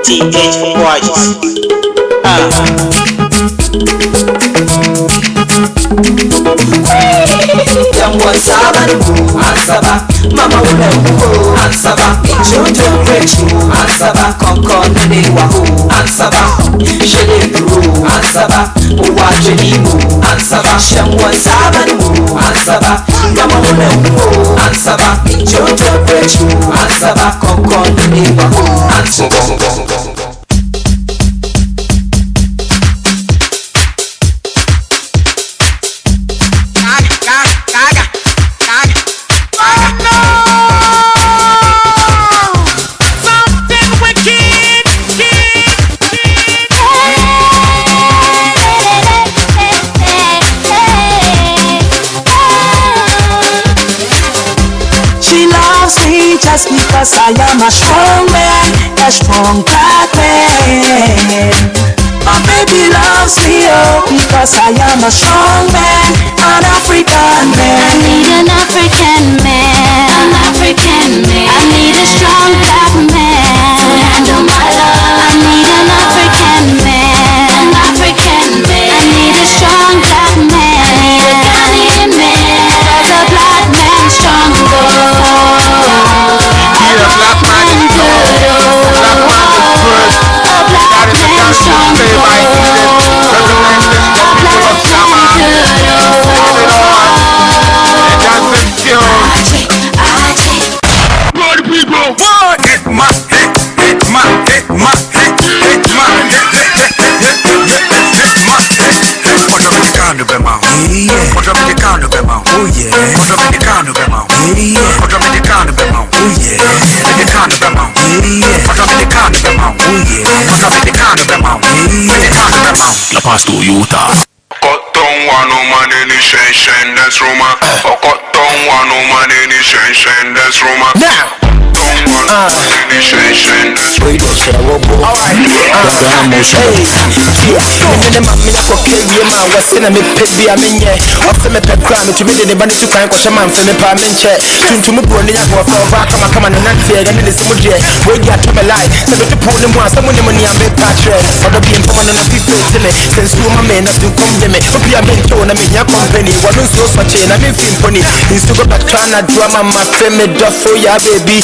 TH for gorgeous. Young one Saba, Ansaba, Mama will Ansaba, children rich, Ansaba, Concon, they wahoo, Ansaba, Shele Guru, Ansaba, Uwajinimu, Ansaba, Shem one Saba, Ansaba, Mama will Ansaba, children rich, Ansaba, Concon, they wahoo, Ansaba. Just because I am a strong man, a strong black man. My baby loves me, oh, because I am a strong man, an African man. I need an African man, I need a strong black man to handle my love. I need an African man, I need a strong black man, I need a Ghanaian man, cause a black man strong, La Pasto Utah. Cotton one man in the shen that's rumor. Cotton one man in the shen that's rumor. Now. Baby, na so ya baby.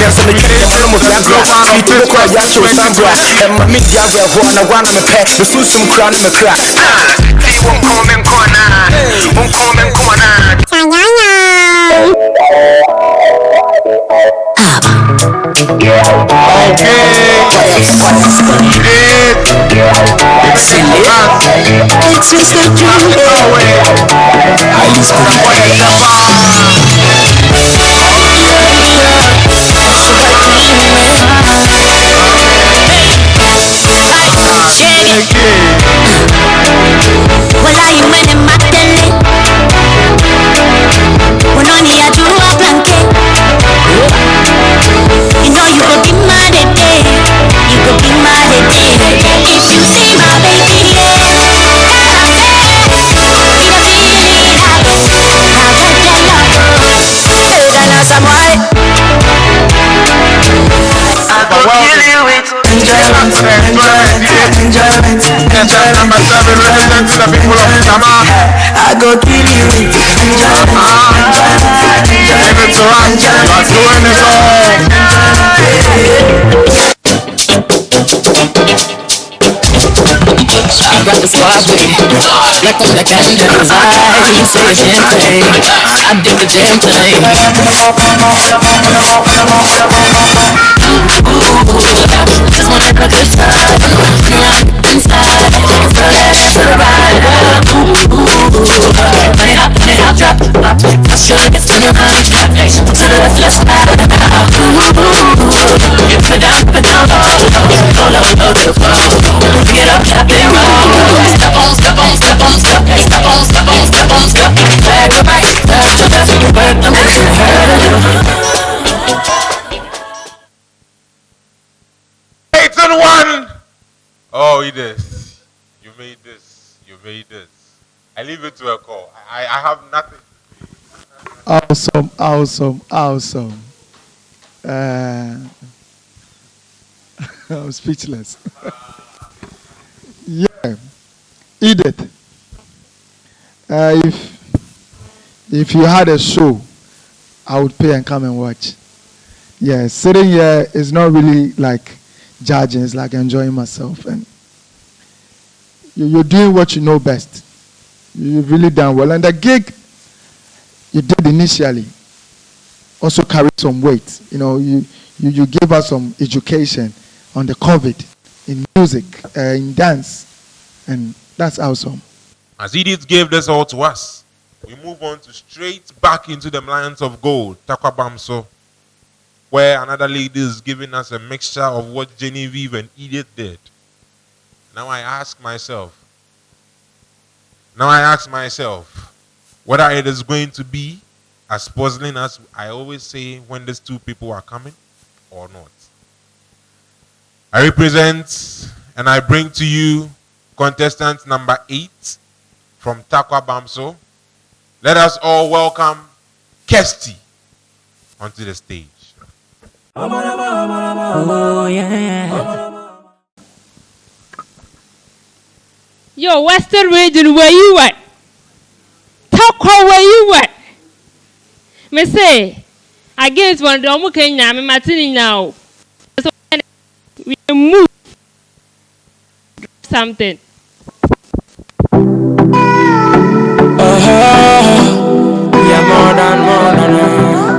There's some kidding from Muganga. Sweet to cry, ya show Sandra. And my media will go on a one of pet. The Susan crown of the class. Won't come in corner. Won't come in corner. It's just a dream. I used to Well, I am in my tele. When only I do a blanket. You know you could be mad at day. You could be mad at day. If you see my baby, I go kill you with I got the squad with me. Like on the candles, I say the champagne. I did the damn thing. have a good time. Inside, feel that to the right. Money up, drop. I should get to your mind. To the left, let's ride. Up and down, low. Get up, tap it, roll. Step on. Back to right, left to left. Work the moves and hurt. 8 and 1. Oh, Edith, you made this. I leave it to a call. I have nothing. Awesome. I'm speechless. Yeah, Edith. If you had a show, I would pay and come and watch. Yeah, sitting here is not really like judging. It's like enjoying myself, and you're doing what you know best. You've really done well, and the gig you did initially also carried some weight. You gave us some education on the COVID in music, in dance, and that's awesome. As Edith gave this all to us, we move on to straight back into the lands of gold, Takwabamso, where another lady is giving us a mixture of what Genevieve and Edith did. Now I ask myself, whether it is going to be as puzzling as I always say when these two people are coming or not. I represent and I bring to you contestant number 8 from Takwabamso. Let us all welcome Kirsty onto the stage. Oh, yeah. Yo, Western region, where you at? Takwa, where you at? Me say, against one domo Kenya, me matini now. So we move something. Yeah, more than.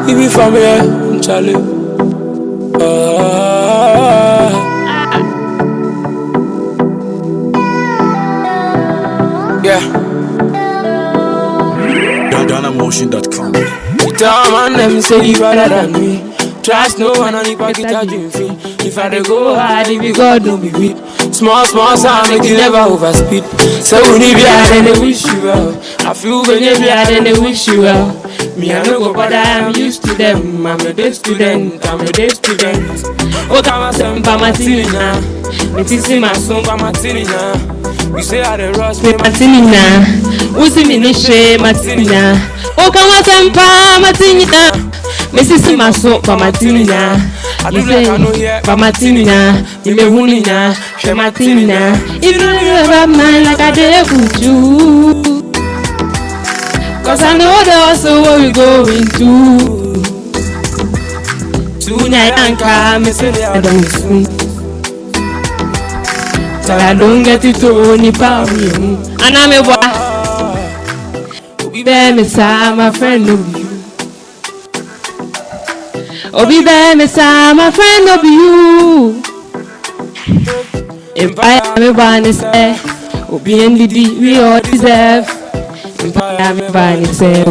We be from here, Charlie. Yeah. DanaMotion.com. Tell man them say you better than me. Trust no one on the pocket I dream free. If I dey go hard, if you God don't be weak. Small sound make you never overspeed. So when you be hard then they wish you well. I feel when you be hard then they wish you well. Me I no go bother, I'm used to them. I'm a day student. Oh come on, some pamatini na. Me tisi my son pamatini na. You say I dey rush me matini na. Usi me ni she matini na. Oh come on, some pamatini na. Me tisi my son pamatini na. You say pamatini na. You me huni na. She matini na. If you don't have mine like I did with you. Cause I know that's what we going to. Tonight and come, I don't soon. So I don't get it to any power. And I'm a boy. Obi be me sa, my friend of you. Obi be me sa, my friend of you. If I am a bunny say, Obi and Didi, we all deserve. I'm fine, say,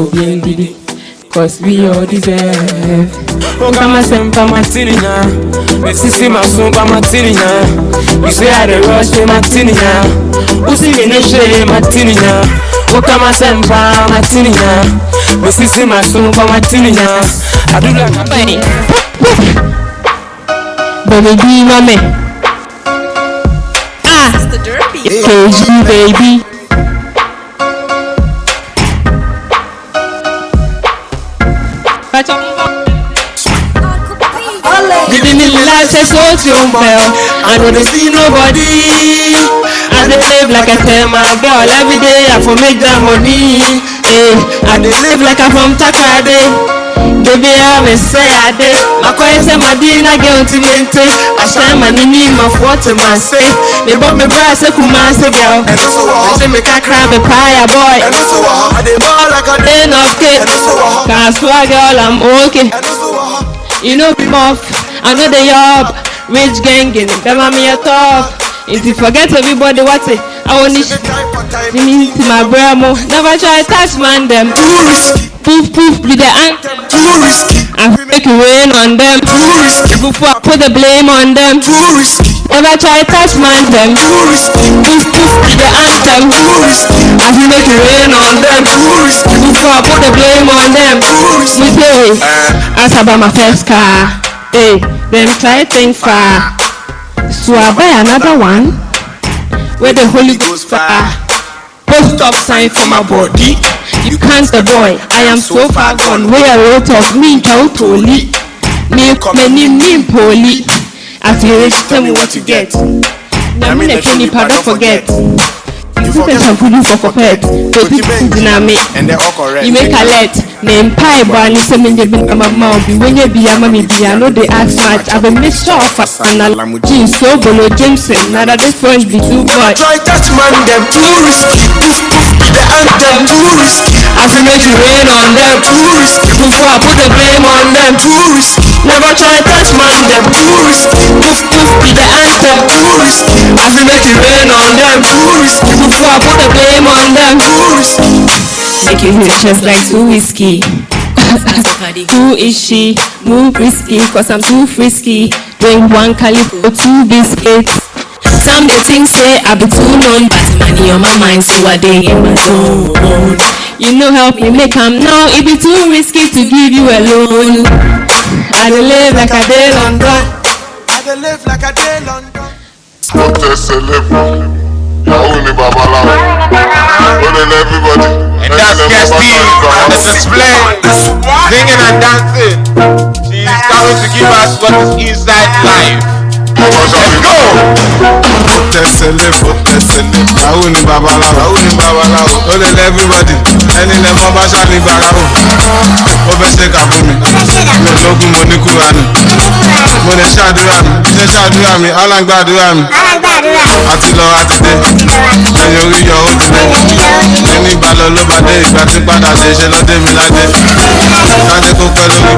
cause we all deserve. Oh, come on, some pamatini now. Let's see my son pamatini now. You say I the rush me matini now. Who see me no shame matini now. Oh, come on, some pamatini now. Let's see my son pamatini now. I do like a bunny. Baby, mommy. It's the derby. KG, baby. Living in life says so well. I don't see nobody. I dey live like I tell my girl every day I for make that money. I dey live like I from Takade. Baby, I will say I did. My coin say my dinner girl to mente. I shine my nini my water my say. They bought me brass a kumase girl. I say me can cry me pie boy. I dey ball like a day of kid. Can't swag girl I'm okay. You know be off. I know the job. Rich gang in it. Bema me a talk. If you forget everybody what it, I want it. Me to my bramo. Never try to touch man them. Poof poof be the anthem. I make it rain on them. Before I put the blame on them. Never try to touch man them. Poof poof be the anthem. I make it rain on them. Before I put the blame on them. Me say, ask about my first car. Hey, then try to think far. So I buy another one where the Holy Ghost fire. Post up sign for my body. You can't the boy. I am so far gone. Where a lot of me totally. Me many poly. After you reach, tell me what you get. I mean, don't forget. You put a shampoo for copet. But it's dynamic. And they're all correct. You make a let. Name pie bunny. Some in the bin of my mouth. When you be a mommy, I know they ask much. I've been mixed off and a jean so below Jameson. Now that this point be too much. Try touch man them too risky. The anthem too risky. I feel make it rain on them too risky. Before I put the blame on them too risky. Never try touch man them too risky. Be the anthem too risky. I feel make it rain on them too risky. Before I put the blame on them too risky. Make you hit just like too whiskey. Who is she? Move risky, cause I'm too frisky. Drink one calico, two biscuits. Some they think say I be too known, but money on my mind, so I day in my zone. You know help me make am now. It be too risky to give you a loan. I dey live like a day London. I dey live like a day London. And that's Guesty on the display, singing and dancing. She's coming to give us what is inside life. Let's go! Àwọn ni babaláwo, ó lè lé everybody, ẹni lẹ́fọ́ bá ṣàlì bàráwò, ó fẹ́ ṣe kà fún mi, lógún mo ní kúránì, mo lè ṣàdúrà mi, alágbàdúrà mi, àti lọ àti dé, ẹni orí yọ ó ti dé, ẹni ìgbàlọ́ ló bá dé, ìgbà tí padà dé ṣe ló dé mi ládé, ládé kó pẹ́ lórí,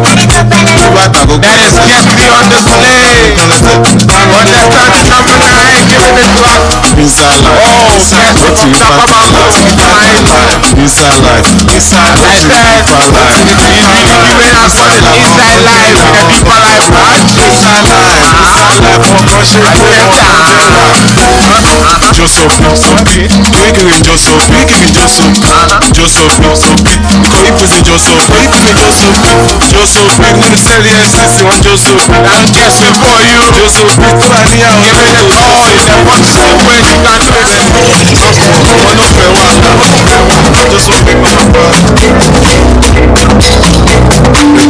tó bá tà kó pẹ́ lórí. That is Guesty on display. Contestant number 9, giving it to us. Inside life. Oh, yes, What you talk about inside life. Inside life. Inside life. He's really giving us what is inside life, a deeper life, right? Inside life. Joseph, Wiggy Joseph, Koi Pussy Joseph, Ministerial Assistant, one Joseph, I'm guessing for you. Joseph, Giving it all in the positive way you can do it.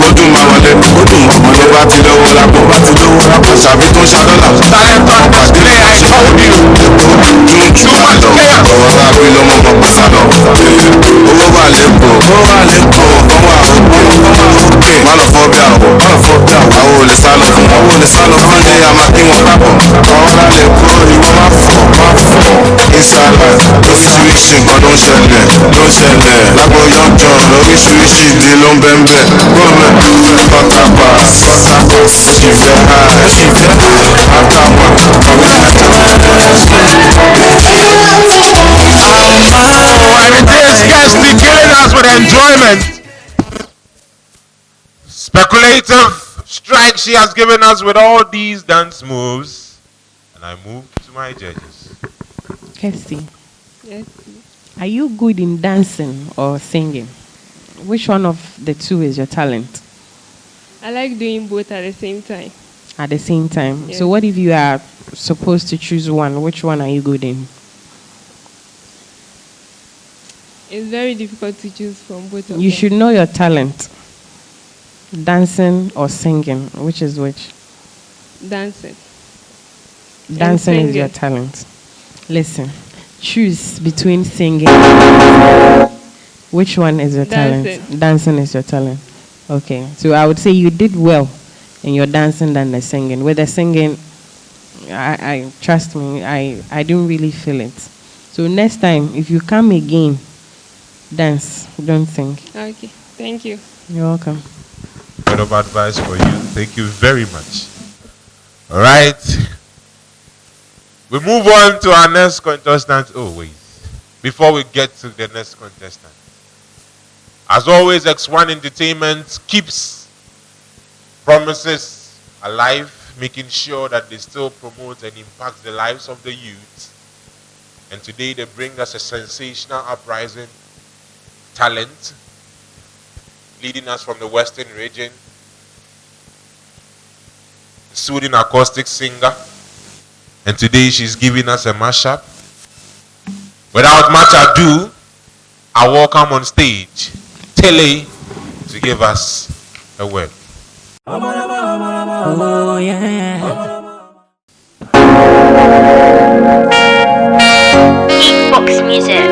Kódùn máa wọlé, bá ti lówó lápò, ṣàbí tó ń ṣe dọ́là. Talent on display, I told you. Too much chaos. Ọwọ́ tá a fi lọ́mọ kan pàṣà lọ. Owó wà lẹ́kọ̀ọ́, kan wà òkè. Má lọ fọ́ bí àwọ̀, àwọn olè sálọ fún lé àmà kí wọ́n papọ̀. Àwọn bá lè kó ìwọ má fọ̀. Ìsàlẹ̀ lóríṣiríṣi nǹkan ló ń ṣẹlẹ̀. Lágbo yọjọ lóríṣiríṣi ìdí ló ń bẹ́ńbẹ́. Gómẹ̀ kọ́tàpá ṣìfẹ́ àtàwọn. And this Guesty killing us with enjoyment. Speculative strike she has given us with all these dance moves. And I move to my judges. Kirsty, Yes. are you good in dancing or singing? Which one of the two is your talent? I like doing both at the same time. At the same time. Yes. So what if you are supposed to choose one? Which one are you good in? It's very difficult to choose from both of You them. should know your talent. Dancing or singing, which is which? Dancing. Dancing is your singing. talent. Listen, choose between singing. Which one is your talent? Dancing. Dancing is your talent. Okay, so I would say you did well in your dancing than the singing. With the singing, I trust me, I don't really feel it. So next time, if you come again, dance, don't sing. Okay, thank you. You're welcome. Word of advice for you. Thank you very much. All right. We move on to our next contestant. Oh, wait. Before we get to the next contestant. As always, X1 Entertainment keeps promises alive, making sure that they still promote and impact the lives of the youth. And today they bring us a sensational uprising talent, leading us from the Western region, soothing acoustic singer. And today she's giving us a mashup. Without much ado, I welcome on stage Tele to give us a word. Oh, yeah. Box music.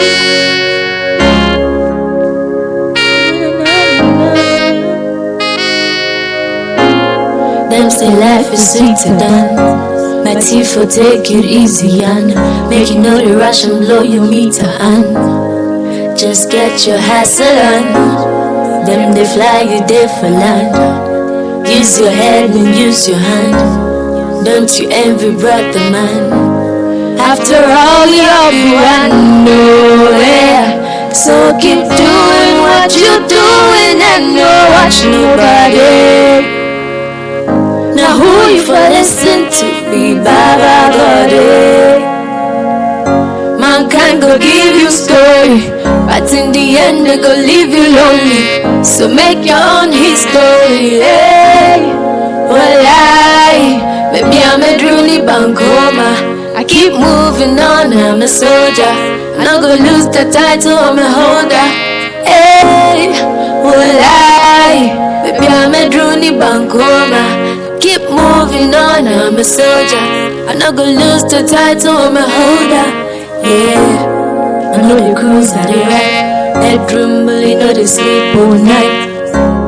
Them say life is sweet and done. My teeth will take it easy and make you know the rush and blow your meter and just get your hassle on. Them they fly you there for land. Use your head and use your hand. Don't you envy brother man? After all you're going nowhere. So keep doing what you're doing and no watch nobody. Now who you for listen to be Baba God? Mankind go give you story, but in the end they go leave you lonely. So make your own history. Hey, well maybe I'm a drooly bankoma. I keep moving on, I'm a soldier. I'm not gonna lose the title, I'm a holder. Hey, well maybe I'm a drooly bankoma. Keep moving on, I'm a soldier. I'm not gonna lose the title, I'm a holder. Yeah, I know the crews that they ride. Bedroom bully, know they sleep all night.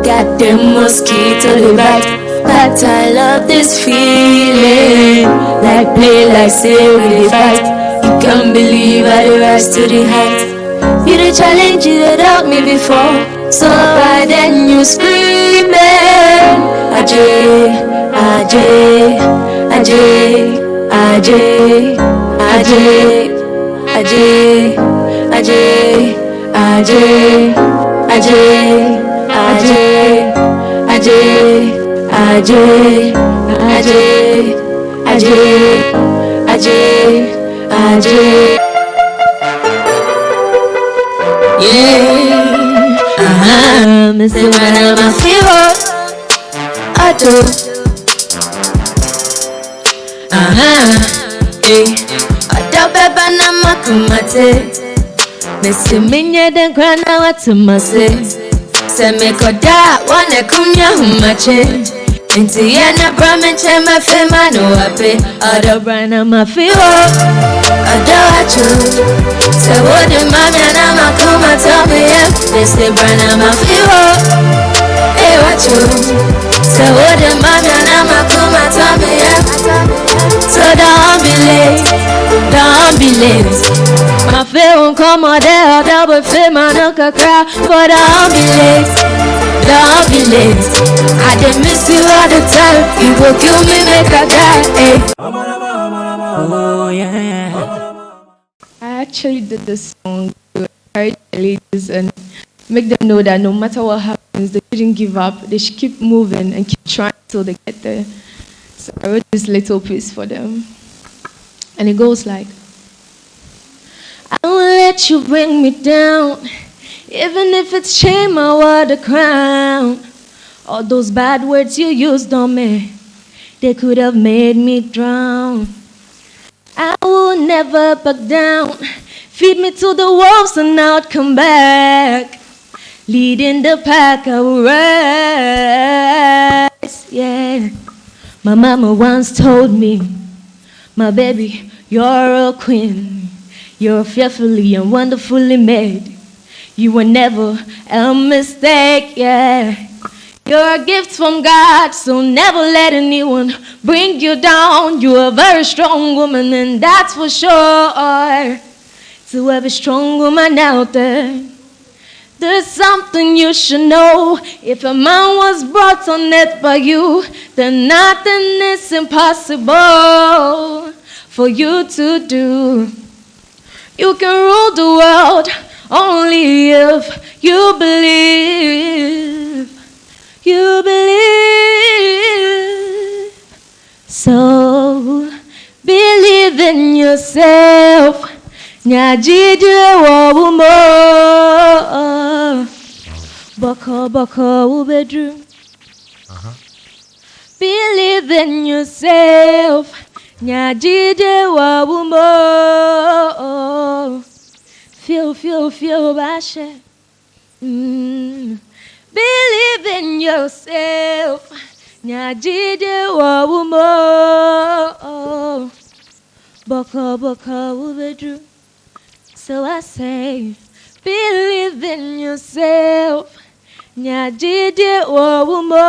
Got them mosquito they bite. But I love this feeling. Like play, like say we they fight. You can't believe I rise to the height. You the challenge, you did help me before. So by then you screaming Ajay, Ajay, Ajay, Ajay, Ajay, Ajay, Ajay, Ajay, Ajay, Ajay, Ajay, Ajay, Ajay, Ajay, Ajay, Ajay. Yeah, Mr. Man, I'm a hero. I do. I don't pepper na makumate. Mr. Minya den grana watu mase. Se me koda wane kumya humache. Inti yana bramenche mafema no wape. Odo brana mafiwo. Odo achu. Se wode mamya na makuma tell me yeah. Mr. brana mafiwo. Hey wachu. Se wode mamya na makuma tell me yeah. So don't be late, don't be late. My fear won't come out there, double fear my knuckle cry. But don't be late, don't be late. I didn't miss you all the time. You will kill me, make a die. Oh yeah. I actually did this song to encourage the ladies and make them know that no matter what happens, they shouldn't give up. They should keep moving and keep trying till they get there. So I wrote this little piece for them. And it goes like, I won't let you bring me down. Even if it's shame, I wear the crown. All those bad words you used on me, they could have made me drown. I will never back down. Feed me to the wolves and I'll come back. Leading the pack, I will rise. Yeah. My mama once told me, my baby, you're a queen. You're fearfully and wonderfully made. You were never a mistake, yeah. You're a gift from God, so never let anyone bring you down. You're a very strong woman, and that's for sure. To every strong woman out there, There's something you should know. If a man was brought on earth by you, then nothing is impossible for you to do. You can rule the world only if you believe. You believe. So believe in yourself. Nyajide wabumo. Boko boko ubedru. Believe in yourself. Nyajide wabumo. Feel bashe. Believe in yourself. Nyajide wabumo. Boko boko ubedru. So I say, believe in yourself. Nyajide wabumo.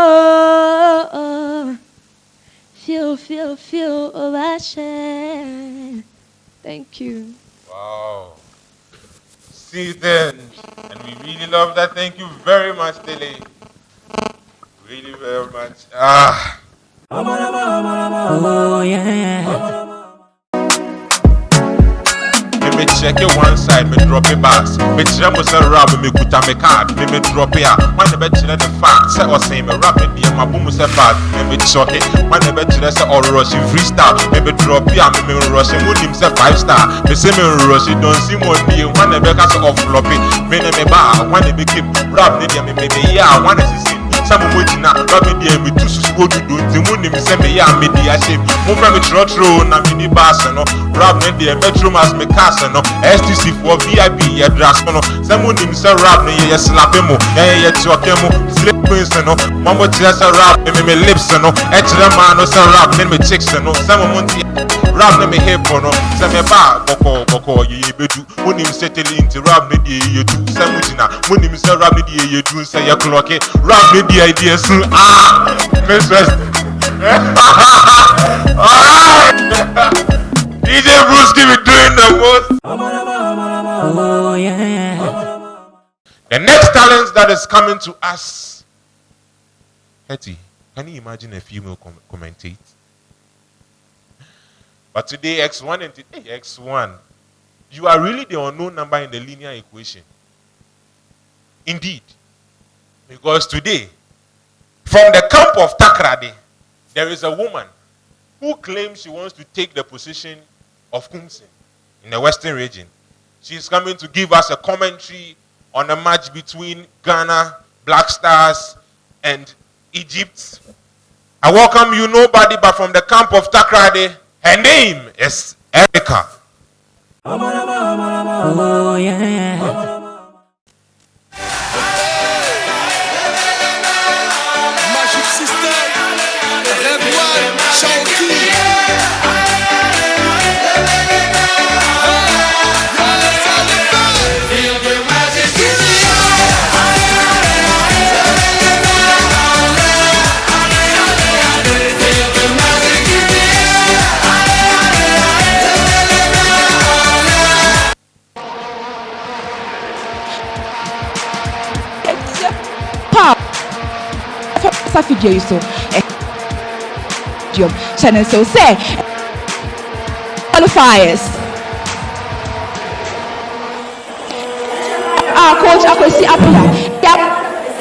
Feel ovation. Thank you. Wow. See then, and we really love that. Thank you very much, Dele. Really very much. Oh yeah. Me check it one side, me drop it back. Me tell me say rap, me kuta me card, me drop it out. When the bet the fact, say or say me rap, me my boom say bad, me chuck it. When the bet say or rush freestyle, me drop it out, me rush it. Mood him say 5-star, me say me rush it. Don't see money. When the bet say off flop it, me bar. When the keep rap, me yeah. When is it? Some of which now, Rabbi dear, me too go to do the moon, me say me, yeah, me dear shape. Move from me trotro, na me the bass, no. Rap me dear, metro mas me cast, no. STC for VIP, yeah, dress, no. Some moon, me say rap, me, yeah, slap him, yeah, talk him, slip queens, no. Mama just a rap, me lips, no. Extra man, no, say rap, me chicks, no. Some moon, rap, me hip, no. Some me bar, boko, ye bedu. Moon, him settle into rap, me dear, you do. Some moon, him say rap, me dear, you do, say ya clock it. Rap, me dear. Idea soon. Miss West. Alright. DJ Bruce be doing the most. Oh yeah. The next talent that is coming to us. Hetty, can you imagine a female commentate? But today X1 and today X1. You are really the unknown number in the linear equation. Indeed. Because today, from the camp of Takrade, there is a woman who claims she wants to take the position of Kumsin in the Western region. She is coming to give us a commentary on a match between Ghana, Black Stars, and Egypt. I welcome you, nobody but from the camp of Takrade. Her name is Erica. Oh yeah. Video so channel so say qualifiers coach Akwesi Apia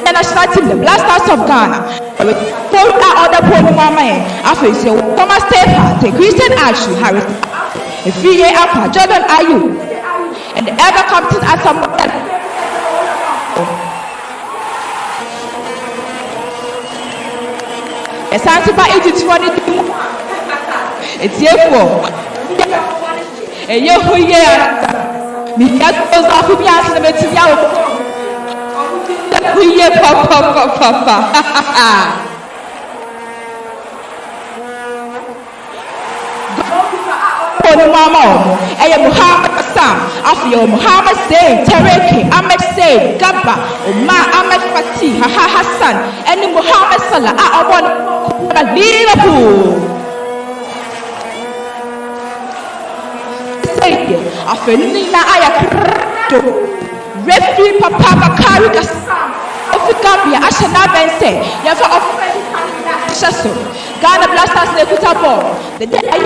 the national team the Black Stars of Ghana for other point mama Thomas Tepa Christian Ashley Harris Efie Apa Jordan Ayu and the ever captain Asam Santiba Egypt for the it's here for a year who year. Me got those off of Yas and it's yellow. We year papa. Mama, I am Muhammad Sam, Afio Muhammad Say, Tereki, Ahmed Say, Gabba, Omar Ahmed Fatih, Haha Hassan, and Muhammad Salah, I want Liverpool. Say, Afelina Ayakro, Referee Papa Bakari Gasam. Gambia, Ashana Bense, Yafa of Shasso, Ghana Blasters Lekuta Ball. The day I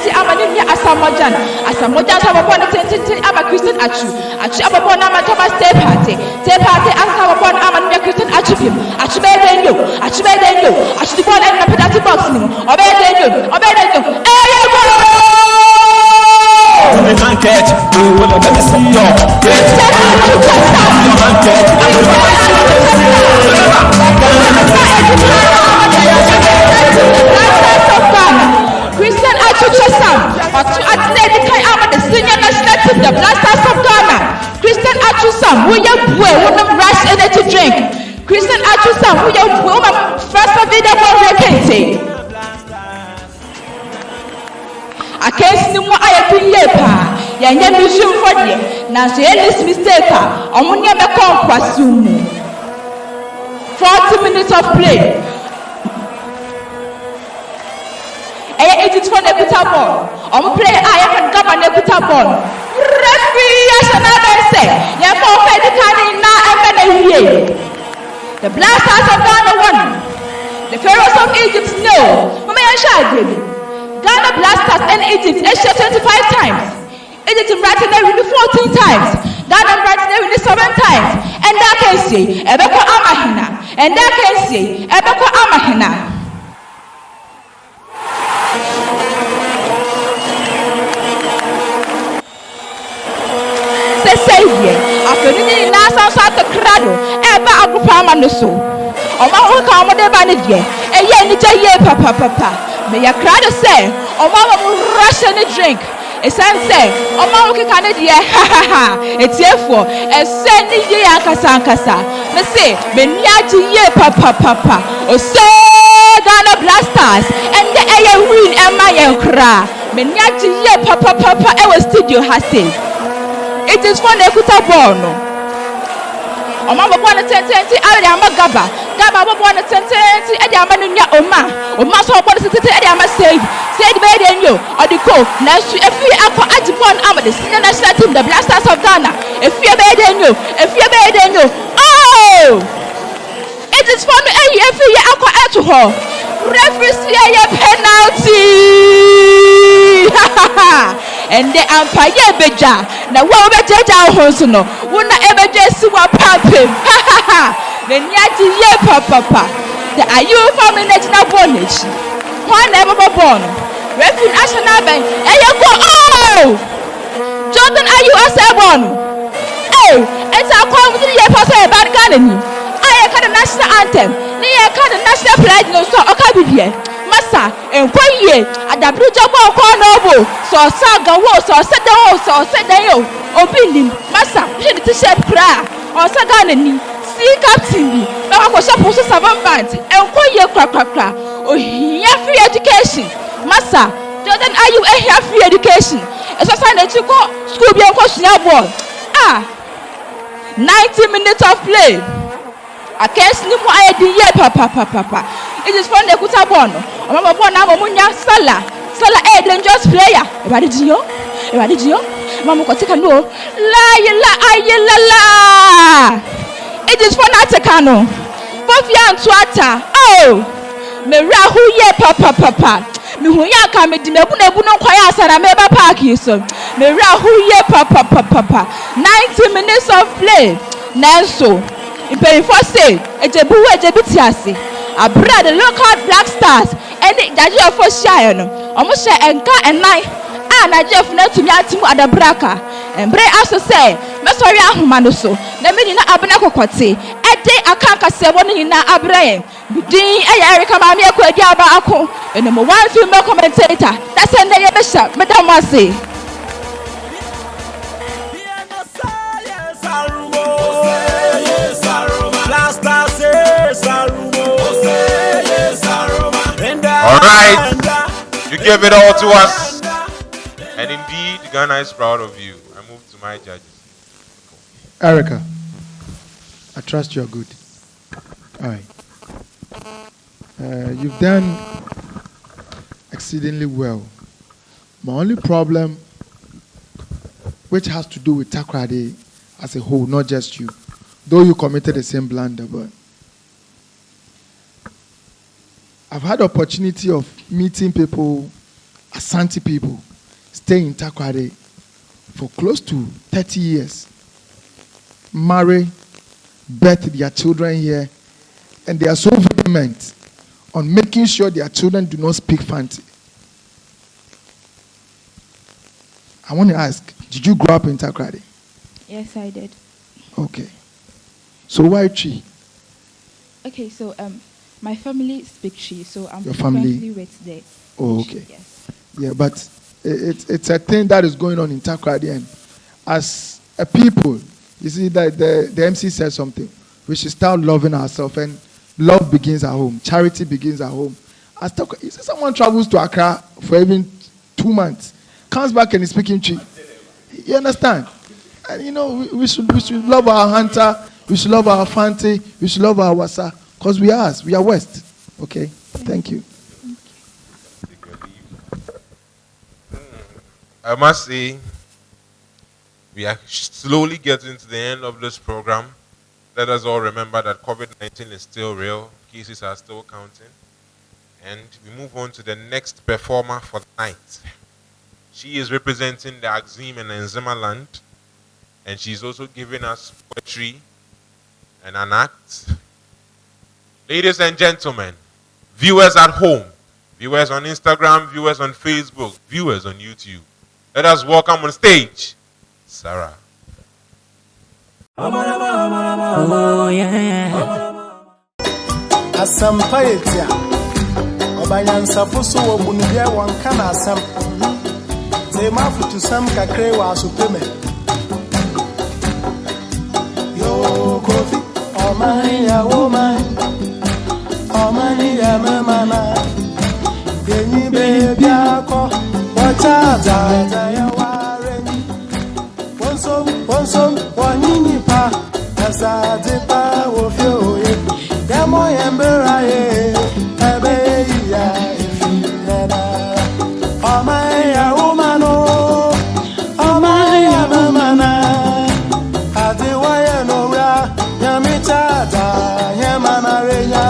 Asamojan, Asamojan upon a tentative Abba Christian Achu, Achu upon Amatoma Stay Party, Asam upon Aman Christian Achupim, Achubedenu, Achubon and Napatati Boxing, Obedenu, You can't catch, you will never see your Christian Achuchasam, or to athletic the senior national team, the Blasters of Ghana. Christian Achusam, who you woman rush energy drink. Christian Achusam, who you woman first of video vacancy. I can't see more I have been yepa. Yanya mission for you. Now she had this mistake. Omunya me konkwasumu. 40 minutes of play. It is for the guitar ball. Play I can cover the guitar ball. Referee, as another say, you forfeit the canning now and the Blasters of Ghana won. The Pharaohs of Egypt no. Ghana Blasters and Egypt Asia 25 times. Egypt writing there 14 times. Ghana writing there 7 times. And that can say, Ebeko Amahina. And that can say, Ebeko Amahina. Savior, after the Nasa Santa Crado, Eba Agupama no so. Oma Oka de Banidia, a yen papa. May a crowd say, Oma Russian drink. A son say, Oma Canada, ha, it's therefore, a send ye Ankasankasa. Me say, Menyaji ye papa, or say Ghana Blasters, and the air win and my cra. Menyaji ye papa, our studio has said. It is for the Kuta Bono. Omama want to tend to Ayama Gaba. Gaba want to tend to Ayamanunya Oma. Oma so want to tell Ayama said better than you or the co. Now, if we are for Ajipon Ama, the senior national team, the Blasters of Ghana. If we are better than you, oh, it is for me. If we are for Atuho, referee a penalty. And the Empire Beja. Now, what about Jaja Hosono? Wouldn't ever just see what pumping? Ha ha ha! Then Yati ye papa. The Ayu family national bondage. One never born. Refuge National Bank. And you go, oh! Jordan, are you as a born? Oh, it's our community year for say about Ghana. I had a national anthem. Near a national pledge, no so, okay, Massa, and 1 year at the bridge of Cornobo, so Saga was or said the house or said the yo, or Billy, Massa, should the shape cry, or Saganani, see Captain, but I was supposed to have a band, and 1 year crack, oh, yeah, free education, Massa, Jordan, are you a free education? As a sign that you go, school be a question ball. 90 minutes of play. I can't sleep more idea, papa. It is from the Kutabono. I'm a Munya Sala, dangerous player. Evadidio, Mamma Kotika no. La. It is for Natakano. Bofian Twata. Oh, Merahu ye papa. Mihuya kame di mebuno kwaya sara meba park so. Merahu ye papa. 90 minutes of play. Nanso. In Perifo say, Ejebitiasi, a brother local Black Stars, and the Judge for Shire, almost share and car and night, and I just know to me at the Braka, and Bray also say, Messoria Humanoso, the meaning of Abanaco Quati, a day I can't say one in Abraham, Dean Erica Mamia Quadiaba, and number 1 female commentator, that's a name bishop, Madame Massey. Alright, you gave it all to us, and indeed Ghana is proud of you. I move to my judges. Erica, I trust you're good. Alright. You've done exceedingly well. My only problem, which has to do with Takrade, as a whole, not just you. Though you committed the same blunder, but I've had the opportunity of meeting people, Asante people, staying in Takoradi for close to 30 years. Marry, birth their children here, and they are so vehement on making sure their children do not speak Fanti. I want to ask, did you grow up in Takoradi? Yes, I did. Okay. So why Chi? Okay, so my family speak Chi, so I'm Your family? frequently with the Oh, okay. Yes. Yeah, but it's a thing that is going on in Takoradi, and as a people, you see that the MC said something. We should start loving ourselves, and love begins at home. Charity begins at home. You see someone travels to Accra for even 2 months, comes back and is speaking Chi. You understand? And you know, we should love our hunter, we should love our Fanti, we should love our Wasa, because we are West. Okay? Thank you. I must say, we are slowly getting to the end of this program. Let us all remember that COVID-19 is still real, cases are still counting, and we move on to the next performer for the night. She is representing the Axim and Enzima land, and she's also giving us poetry and an act. Ladies and gentlemen, viewers at home, viewers on Instagram, viewers on Facebook, viewers on YouTube, let us welcome on stage, Sarah. Oh yeah. Asampaetia. Obayansa fuso wo bunubia wanka na asam. Ze mafutu sam kakre wa supeme. Yo kofi, omani ya woman. Omani ya mama. Yenyi baby ako. Wacha za ya wareni. Wonsom, wanini pa. Asa dipa wofio ye. Demo yembera ye. Ebe ya ifilena. Omaya umano. Omaya mamana. Adiwaya nora. Yamichata. Yamana reya.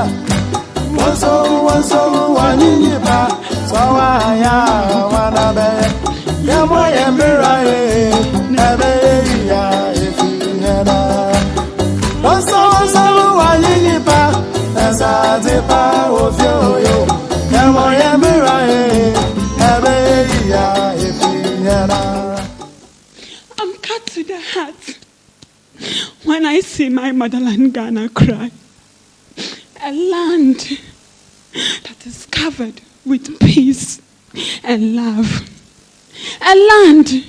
Wonsom, wanini pa. Sawa ya wanabe. Demo yembera ye. Ebe ya ifilena. Onso wanyini pa, esa tipa ofio yo. Emo yemira ebe ya efinyana. I'm cut to the heart when I see my motherland Ghana cry. A land that is covered with peace and love. A land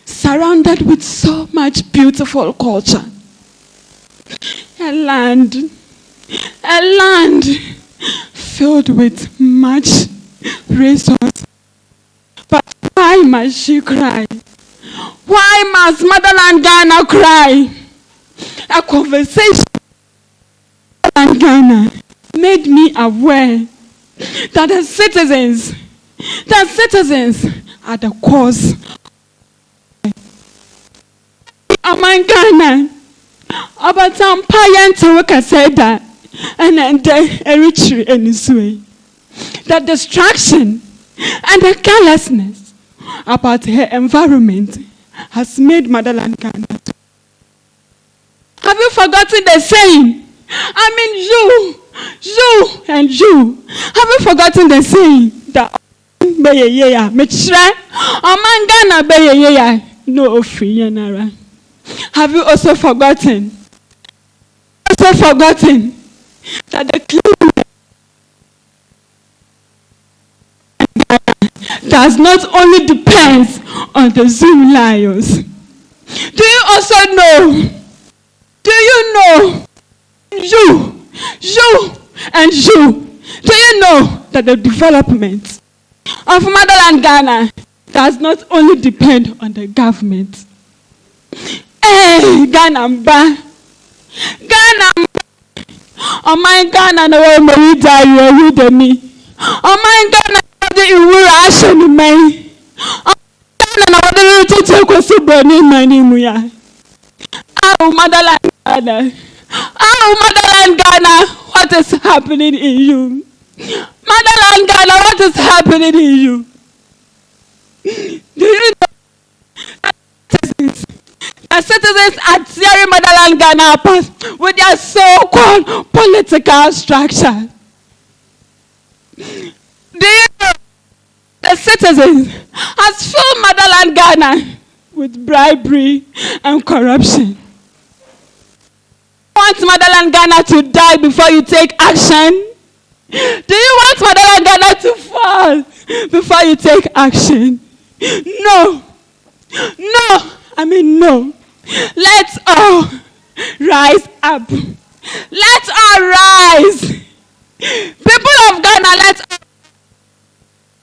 surrounded with so much beautiful culture. A land filled with much resource. But why must she cry? Why must motherland Ghana cry? A conversation in Ghana made me aware that the citizens are the cause. Among Ghana, Abatam Payan Tawaka said that, and then Eritrea in his way. The destruction and the carelessness about her environment has made motherland Ghana. Have you forgotten the saying? I mean, you, and you. Have you forgotten the saying that Amang Ghana no free nara? Have you also forgotten that the climate does not only depend on the Zoom lions? Do you also know? Do you know? You, and you. Do you know that the development of motherland Ghana does not only depend on the government? Hey, Ghana, oh my Ghana, no way, we die, you with me. Oh my Ghana, you will ration me. Oh Ghana, no way, to take us to burning money, Muya. Oh, motherland Ghana. Oh, motherland Ghana, what is happening in you? Motherland Ghana, what is happening in you? Do you know that citizens are tearing motherland Ghana apart with their so-called political structure? Do you know the citizens has filled motherland Ghana with bribery and corruption? You want motherland Ghana to die before you take action? Do you want motherland Ghana to fall before you take action? No. No. I mean no. Let's all rise up. Let's all rise. People of Ghana, let's all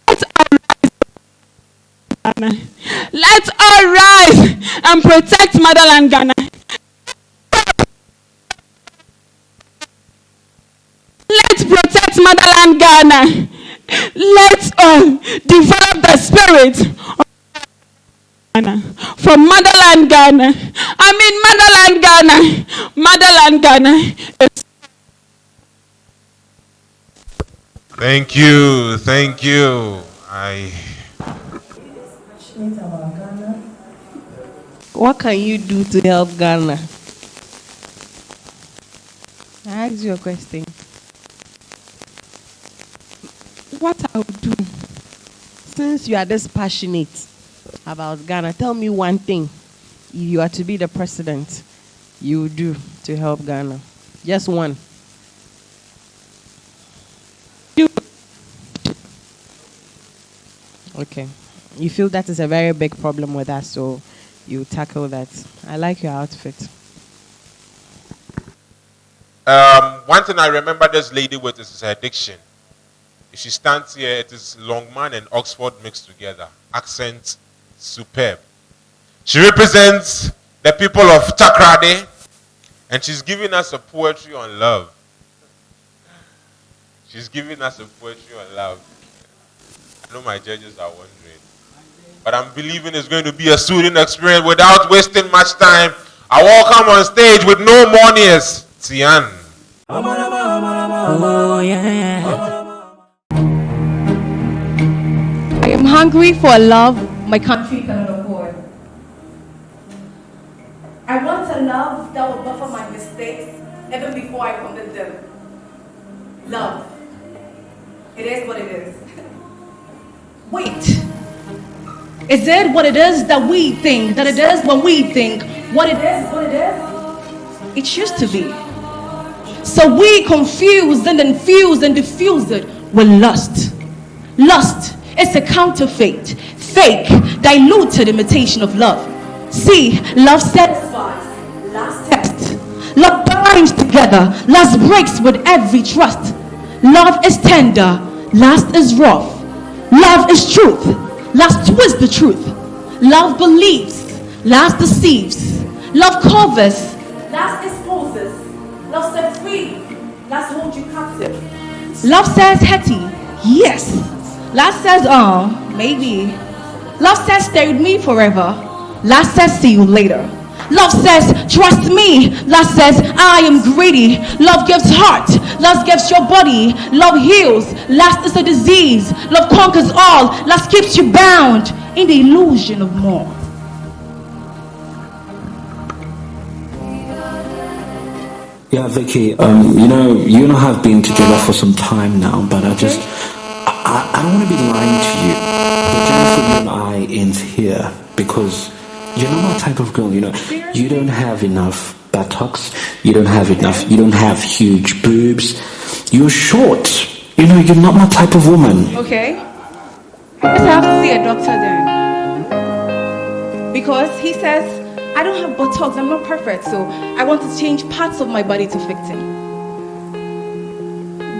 rise. Let's all rise and protect motherland Ghana. Let's protect motherland Ghana. Let's all develop the spirit of Ghana. From motherland Ghana. I mean motherland Ghana. Motherland Ghana. Thank you. Thank you. What can you do to help Ghana? I asked you a question. What I would do, since you are this passionate about Ghana, tell me one thing. If you are to be the president, you would do to help Ghana. Just one. Okay. You feel that is a very big problem with us, so you tackle that. I like your outfit. One thing I remember this lady with is her diction. If she stands here, it is Longman and Oxford mixed together. Accent superb. She represents the people of Takrade, and she's giving us a poetry on love. She's giving us a poetry on love. I know my judges are wondering. But I'm believing it's going to be a soothing experience. Without wasting much time, I welcome on stage with no monies, Tian. Oh, yeah. I am hungry for a love my country cannot afford. I want a love that will buffer my mistakes even before I commit them. Love. It is what it is. Wait. Is it what it is that we think that it is when we think what it is what it is? It used to be. So we confuse and infuse and diffuse it with lust. Lust is a counterfeit, fake, diluted imitation of love. See, love satisfies, lust tests. Love binds together, lust breaks with every trust. Love is tender, lust is rough. Love is truth, lust twists the truth. Love believes, lust deceives. Love covers, lust exposes. Love set free, lust holds you captive. Love says hetty, yes. Lust says maybe. Love says stay with me forever. Lust says see you later. Love says trust me. Lust says I am greedy. Love gives heart. Lust gives your body. Love heals. Lust is a disease. Love conquers all. Lust keeps you bound in the illusion of more. Yeah, Vicky, you and I have been together for some time now, but I don't want to be lying to you. The journey for you and I ends here because you're not my type of girl, You don't have enough buttocks, you don't have huge boobs, you're short, you're not my type of woman. Okay. I guess I have to see a doctor then. Because he says, I don't have buttocks, I'm not perfect, so I want to change parts of my body to fit in.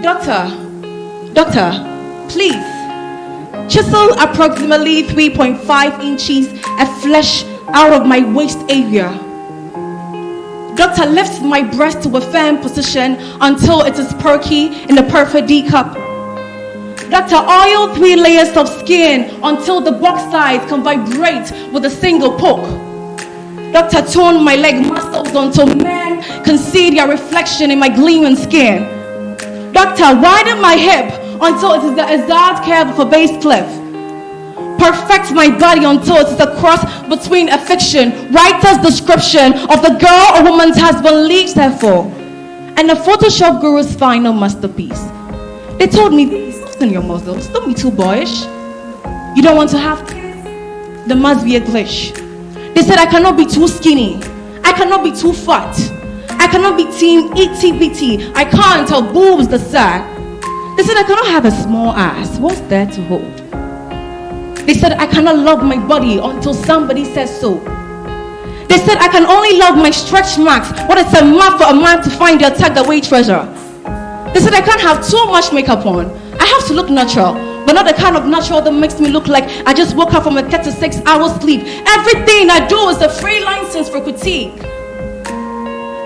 Doctor, please, chisel approximately 3.5 inches of flesh out of my waist area. Doctor, lift my breast to a firm position until it is perky in the perfect D cup. Doctor, oil 3 layers of skin until the box sides can vibrate with a single poke. Doctor, toned my leg muscles until men can see their reflection in my gleaming skin. Doctor, widen my hip until it is the exact curve of a bass clef. Perfect my body until it is a cross between a fiction writer's description of the girl a woman's husband leaves her for and a Photoshop guru's final masterpiece. They told me, soften your muscles, don't be too boyish. You don't want to have kids? There must be a glitch. They said I cannot be too skinny. I cannot be too fat. I cannot be team ETBT. I can't tell boobs the sack. They said I cannot have a small ass. What's there to hold? They said I cannot love my body until somebody says so. They said I can only love my stretch marks when it's a map for a man to find their tucked away treasure. They said I can't have too much makeup on. I have to look natural, but not the kind of natural that makes me look like I just woke up from a 36 hours sleep. Everything I do is a free license for critique.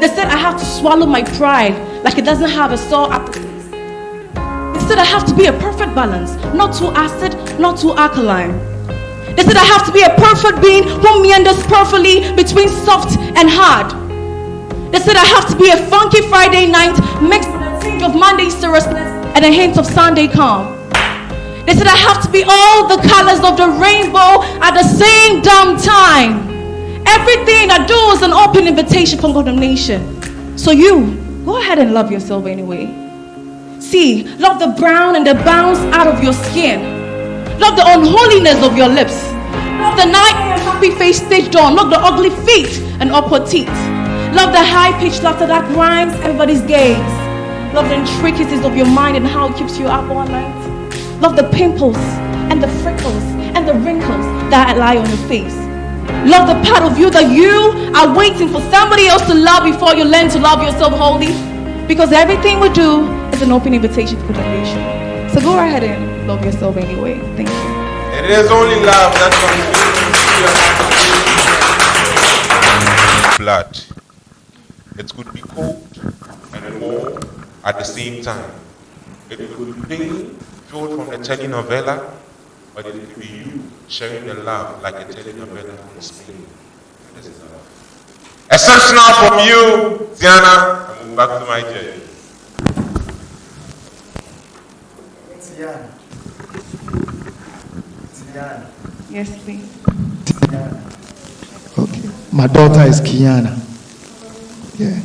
They said I have to swallow my pride like it doesn't have a sore appetite. They said I have to be a perfect balance, not too acid, not too alkaline. They said I have to be a perfect being who meanders perfectly between soft and hard. They said I have to be a funky Friday night mixed with a tinge of Monday seriousness and a hint of Sunday calm. They said I have to be all the colors of the rainbow at the same damn time. Everything I do is an open invitation for condemnation. So you, go ahead and love yourself anyway. See, love the brown and the bounce out of your skin. Love the unholiness of your lips. Love the 9 a.m. happy face stage dawn. Love the ugly feet and upward teeth. Love the high-pitched laughter that grinds everybody's gaze. Love the intricacies of your mind and how it keeps you up all night. Love the pimples and the freckles and the wrinkles that lie on your face. Love the part of you that you are waiting for somebody else to love before you learn to love yourself wholly. Because everything we do is an open invitation for condemnation. So go ahead and love yourself anyway. Thank you. It is only love that can blood. It could be cold and warm at the same time. It could be pain filled from the telenovela, but it could be you sharing the love like a telenovela from Spain. That is love. Exceptional from you, Tiana. I move back to my journey. Tiana. Yes, please. Okay. My daughter is Kiana. Yeah.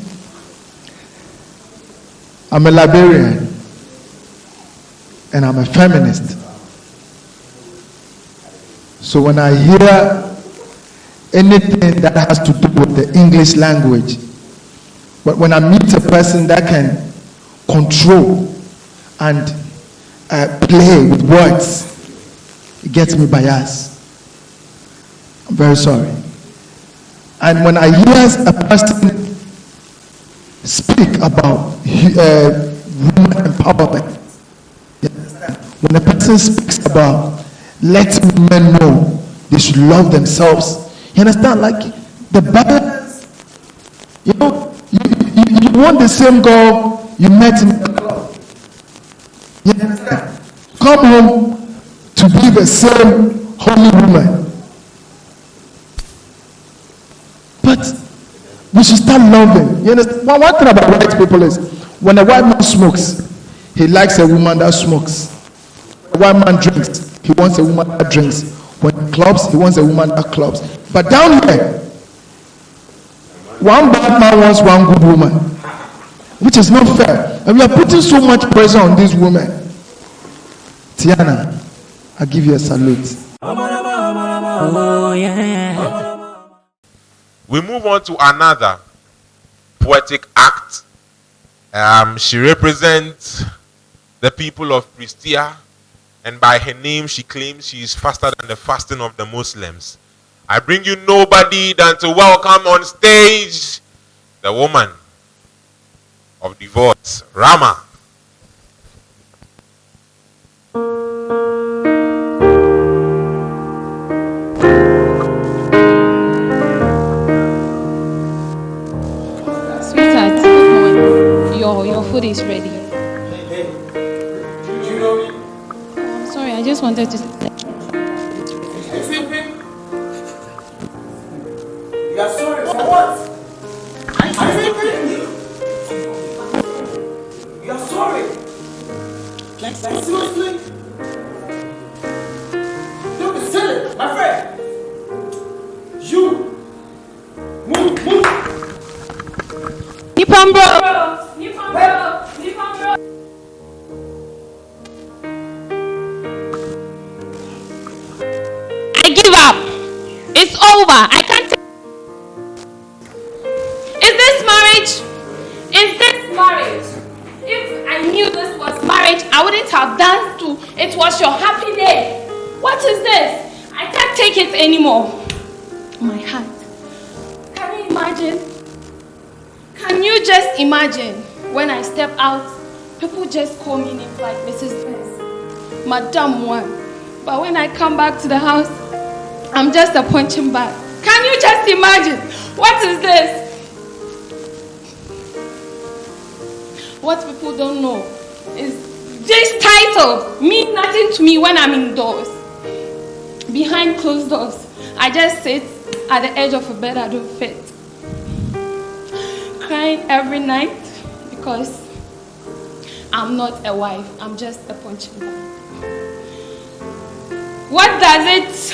I'm a librarian and I'm a feminist. So when I hear anything that has to do with the English language, when I meet a person that can control and play with words, it gets me biased. I'm very sorry. And when I hear a person speak about women empowerment, when a person speaks about letting women know they should love themselves, you understand? Like the balance, you know, you want the same girl you met in the club. You understand? Come home to be the same holy woman. But we should start loving. You understand? One thing about white people is when a white man smokes, he likes a woman that smokes. A white man drinks, he wants a woman that drinks. When he clubs, he wants a woman that clubs. But down here, one bad man wants one good woman, which is not fair. And we are putting so much pressure on these women. Tiana, I give you a salute. Oh, yeah. We move on to another poetic act. She represents the people of Pristia, and by her name she claims she is faster than the fasting of the Muslims. I bring you nobody than to welcome on stage the woman of divorce, Rama. Sweetheart, good morning. Your food is ready. I'm sorry, I just wanted to. You are so Seriously? Don't be silly, my friend. You. Move. Nippon bro. I give up. It's over. I can't take. Is this marriage? Is this marriage? If I knew this was marriage, I wouldn't have danced to it was your happy day. What is this? I can't take it anymore. My heart. Can you imagine? Can you just imagine when I step out, people just call me names like Mrs. Benz, Madame One. But when I come back to the house, I'm just a punching bag. Can you just imagine? What is this? What people don't know is this title means nothing to me when I'm indoors. Behind closed doors, I just sit at the edge of a bed I don't fit. Crying every night because I'm not a wife, I'm just a punching bag. What does it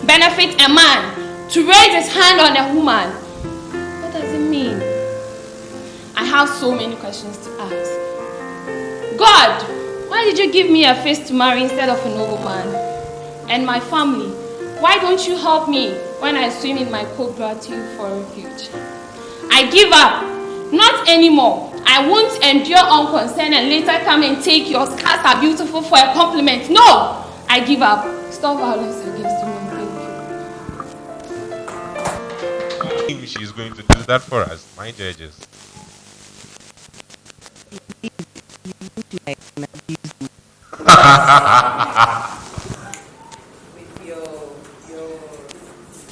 benefit a man to raise his hand on a woman? What does it mean? I have so many questions to ask. God, why did you give me a face to marry instead of a noble man? And my family, why don't you help me when I swim in my cobra tube for refuge? I give up. Not anymore. I won't endure unconcerned and later come and take your scars are beautiful for a compliment. No! I give up. Stop violence against women. Thank you. She's going to do that for us, my judges.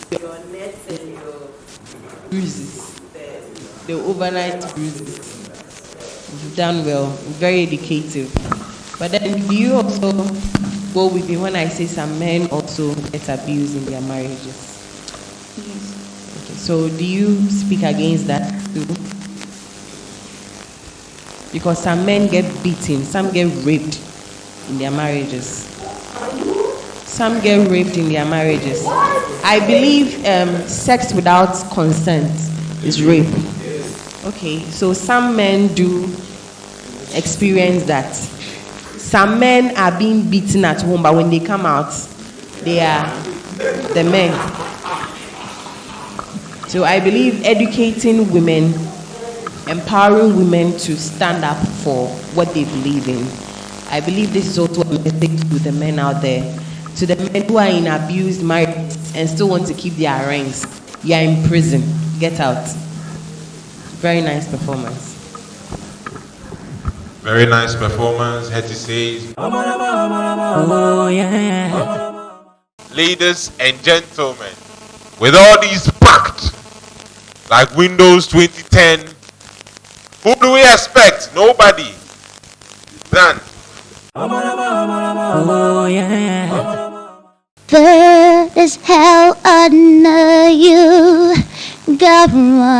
With your nets and your bruises, the overnight bruises. You've done well, very educative. But then do you also go with me when I say some men also get abused in their marriages? Yes. Okay, so do you speak against that too? Because some men get beaten, some get raped in their marriages. Some get raped in their marriages. I believe sex without consent is rape. Okay, so some men do experience that. Some men are being beaten at home, but when they come out, they are the men. So I believe educating women, empowering women to stand up for what they believe in. I believe this is also a message to the men out there. To the men who are in abused marriages and still want to keep their rings. You are in prison. Get out. Very nice performance. Very nice performance, Hetty says. Oh, yeah. Ladies and gentlemen, with all these packed, like Windows 2010, who do we expect? Nobody. Done. Oh, yeah. There is hell under you. Go run.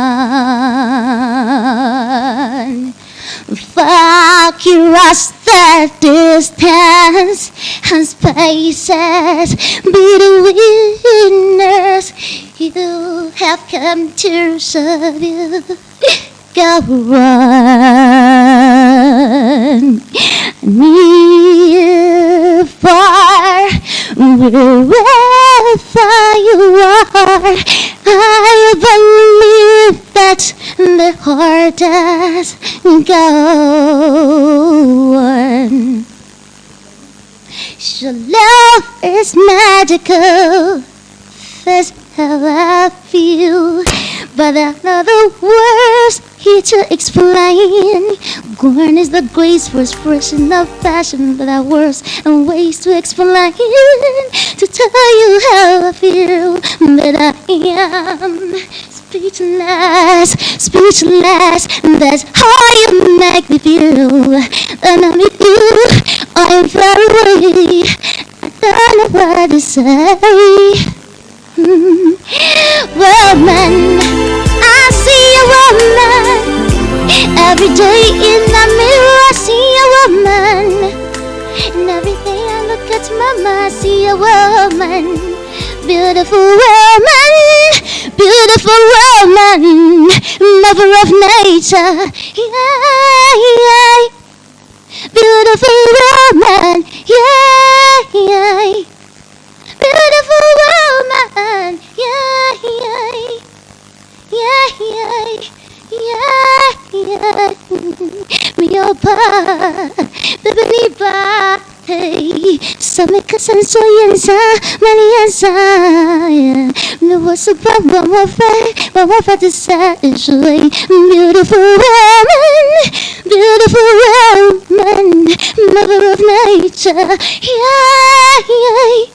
Fuck across the distance and spaces. Be the winners. You have come to serve you. Go run. Near, far, wherever you are, I believe that the heart does go on. So love is magical, that's how I feel, but there are other words here to explain. Gone is the grace for expression of passion, but there are words and ways to explain, to tell you how I feel, but I am speechless, speechless. That's how you make me feel. And I'm with you, I am far away. I don't know what to say. Woman, I see a woman. Every day in the mirror I see a woman. And every day I look at mama, I see a woman. Beautiful woman, beautiful woman, mother of nature. Yeah, yeah. Beautiful woman, yeah, yeah. Beautiful woman, yeah, yeah. Yeah, yeah, yeah, yeah. Me opa, baby ba, hey. Samika sanso yensa, mani yensa. Me was a bamba wafa to satisfy. Beautiful woman, mother of nature. Yeah, yeah.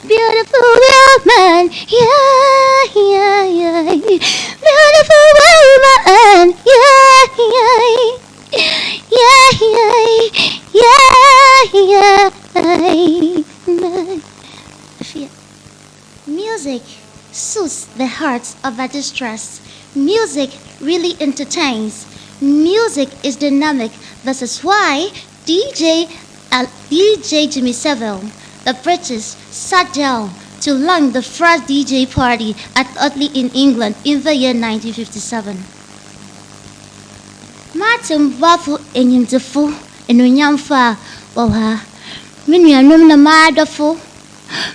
Beautiful woman, yeah, yeah, yeah. Beautiful woman, yeah, yeah. Yeah, yeah, yeah. Music soothes the hearts of the distressed. Music really entertains. Music is dynamic. This is why DJ Jimmy Savile, the British, sat down to launch the first DJ party at Otley in England in the year 1957. Martin Waffle and Yimzefo and Unyamfa, Waha, Minianum na Madafo.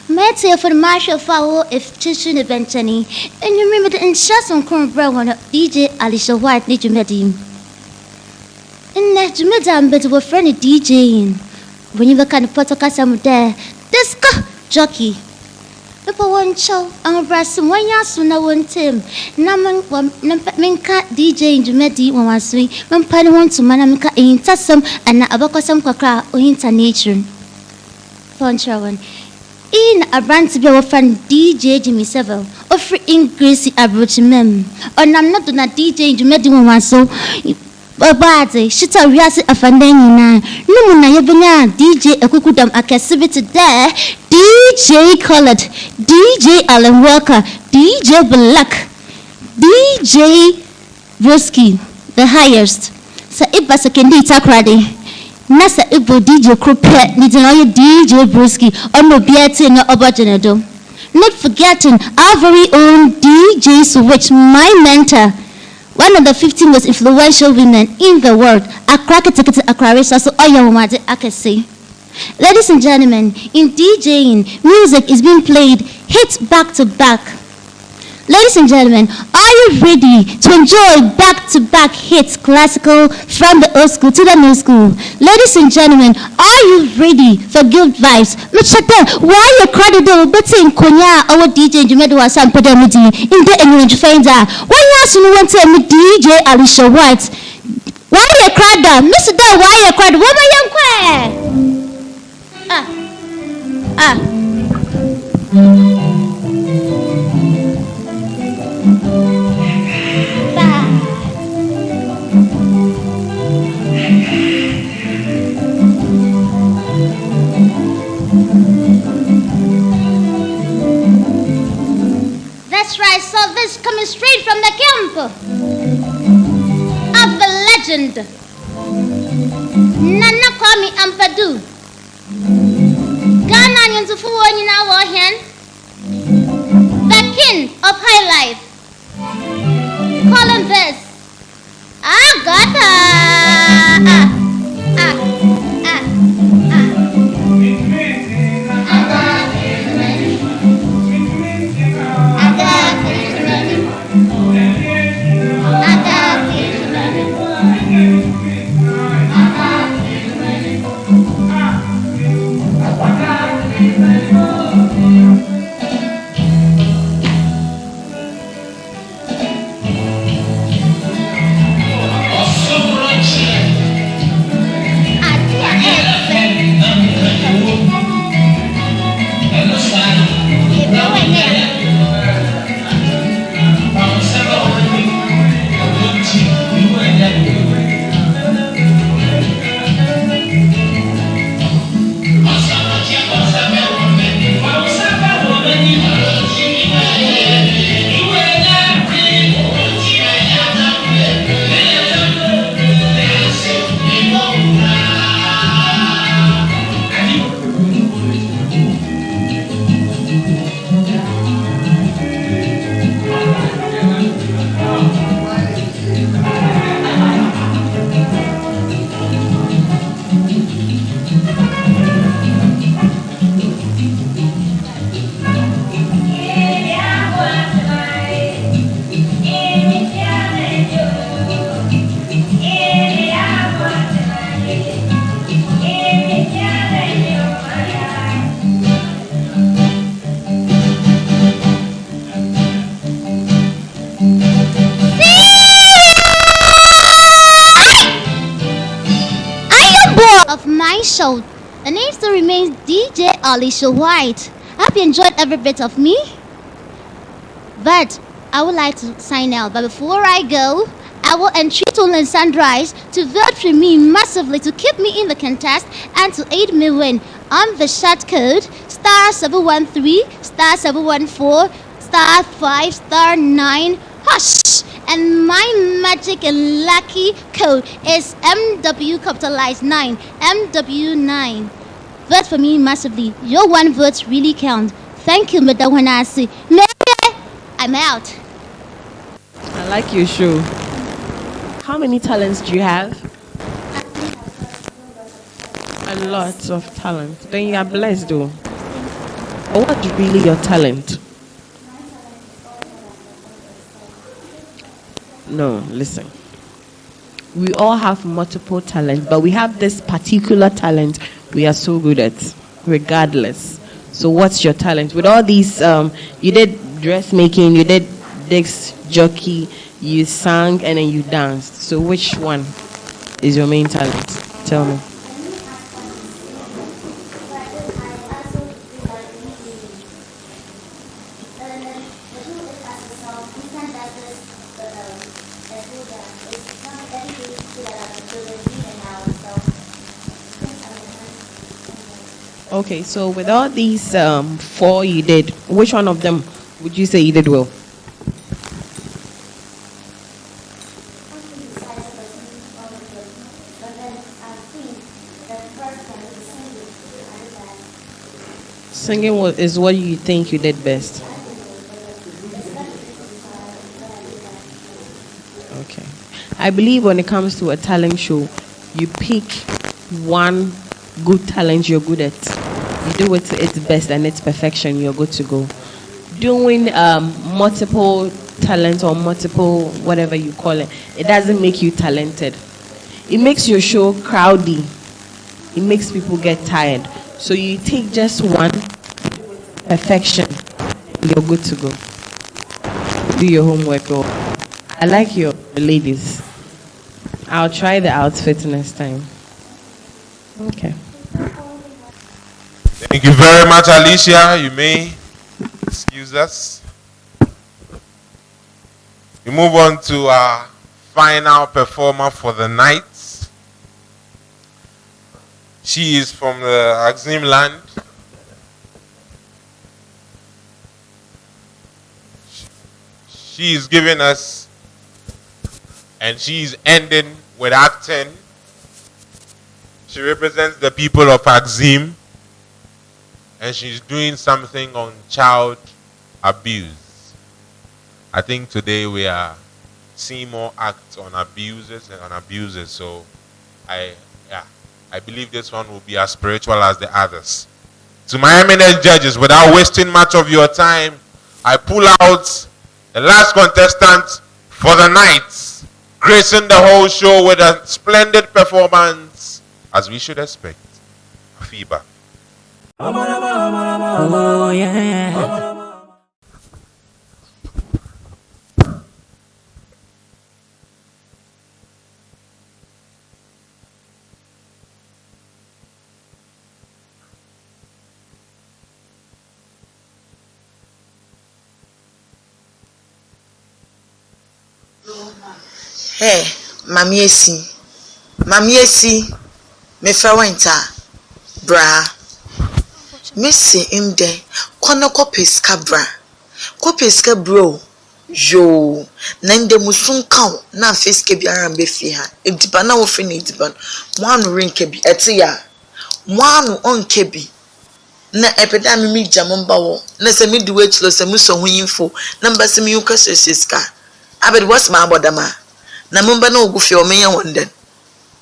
Matty for the Marshall Fowl if Chishin Bentany, and you remember the insurance on Corn Brown DJ Alicia White, did you met him? And that you met him, but we're friendly DJing. When you look at the podcast, I'm there. Disco jockey. People want show. I'm a brass. One year soon I want him. Naman minka DJ in Jumedi when I swing. When Paddy wants to manamika in Tassam and Abakosam Kakra or internation. Ponchawan. In a brand to be a friend DJ Jimmy Savile. Offering Gracie Abrochimem. Or I'm not doing a DJ in Jumedi when I so. Babade, shita riasi afandeni na numu na yebenya DJ ekukudam akasibiti there DJ Colored, DJ Alan Walker, DJ Black, DJ Broski, the highest. Sa iba sekendi itakrade. Nasa ibo DJ Krupe, nitinoye DJ Broski, ono biati no obajenedo. Not forgetting our very own DJ Switch, my mentor. One of the 15 most influential women in the world, so I can say. Ladies and gentlemen, in DJing, music is being played hit back to back. Ladies and gentlemen, are you ready to enjoy back-to-back hits, classical, from the old school to the new school? Ladies and gentlemen, are you ready for good vibes? Why you credible but in Konya our DJ Jumedo was some pedamity in the English finder? Why you want to meet DJ Alicia White? Why you cried down? Mr. Dad, why you cried? What my young That's right, so this coming straight from the camp of the legend Nana Kwame Ampadu. Ghana Nyantufu in our hand, the king of high life. Call him this. show. The name still remains DJ Alicia White. I hope you enjoyed every bit of me. But I would like to sign out. But before I go, I will entreat all and sundries to vote for me massively to keep me in the contest and to aid me win on the short code *713 *714 *5 *9 hush. And my magic and lucky code is MW capitalized 9 MW9. Vote for me massively. Your one vote really counts. Thank you, Madam Wanasi. I'm out. I like your show. How many talents do you have? A lot of talent. Then you are blessed though. But what is really your talent? No, listen. We all have multiple talents, but we have this particular talent we are so good at, regardless. So what's your talent? With all these, you did dressmaking, you did disc jockey, you sang, and then you danced. So which one is your main talent? Tell me. Okay, so with all these 4 you did, which one of them would you say you did well? Singing is what you think you did best. Okay. I believe when it comes to a talent show, you pick one good talent you're good at. You do it to its best and its perfection, you're good to go. Doing multiple talent or multiple whatever you call it, it doesn't make you talented. It makes your show crowdy. It makes people get tired. So you take just one, perfection, you're good to go. Do your homework. Or I like your ladies. I'll try the outfit next time. Okay. Thank you very much, Alicia. You may excuse us. We move on to our final performer for the night. She is from the Axim land. She is giving us, and she is ending with acting. She represents the people of Axim, and she's doing something on child abuse. I think today we are seeing more acts on abuses and on abusers, so I believe this one will be as spiritual as the others. To my eminent judges, without wasting much of your time, I pull out the last contestant for the night, gracing the whole show with a splendid performance, as we should expect. Afiba. Oh, yeah. Hey, Mami Esi, me fawenta, bra. Missy in de, kono kopeska bra. Kopeska bro, yo. Nende musun kaw, na feske biara mbefi ha. Ediba na wofe na ediba. Mwanu rin kebi, etiya. Mwanu on kebi. Na epeda mi jamomba wo. Na se mi duwe chilo se muso hu info. Na mba se mi yuka seska. Abed what's my bodama? Na mumba no gufi o menya wonden.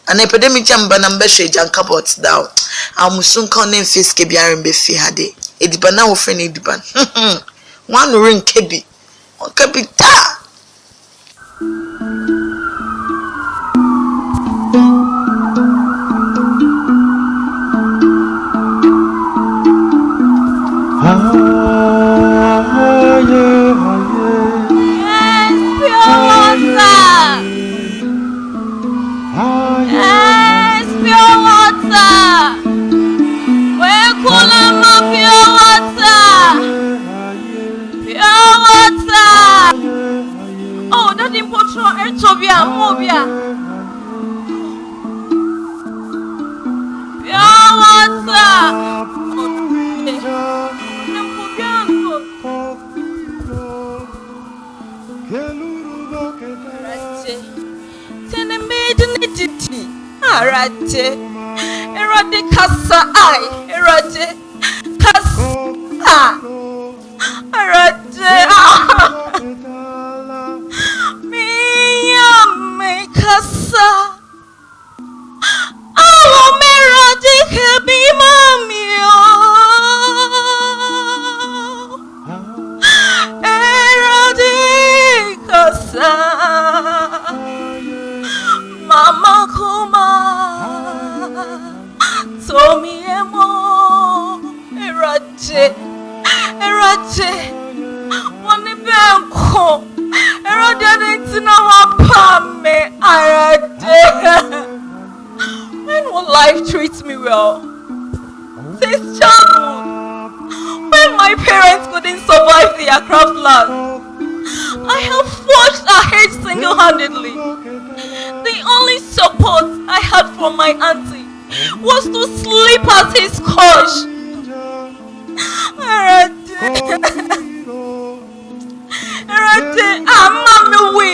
An epidemic jamba na mbeshe jan kabot down. Amusun ka na feske biara mbefi hade. Ediba na wo friend ediba. One ring kebi. On kebi ta. Etobia, Mobia. Piawata. Tene made nititi. Arate. Erode kasa ai. Erode kasa. Arate. Mia me kasa. Awo merode kebi mamio. Erode kasa. Mama kuma Tomi emo Eraje Wani benko Erode nitina wapame Araje. When will life treat me well? Since childhood, when my parents couldn't survive the aircraft land, I have forged ahead single-handedly. The only support I had from my auntie was to sleep at his couch. Mami we,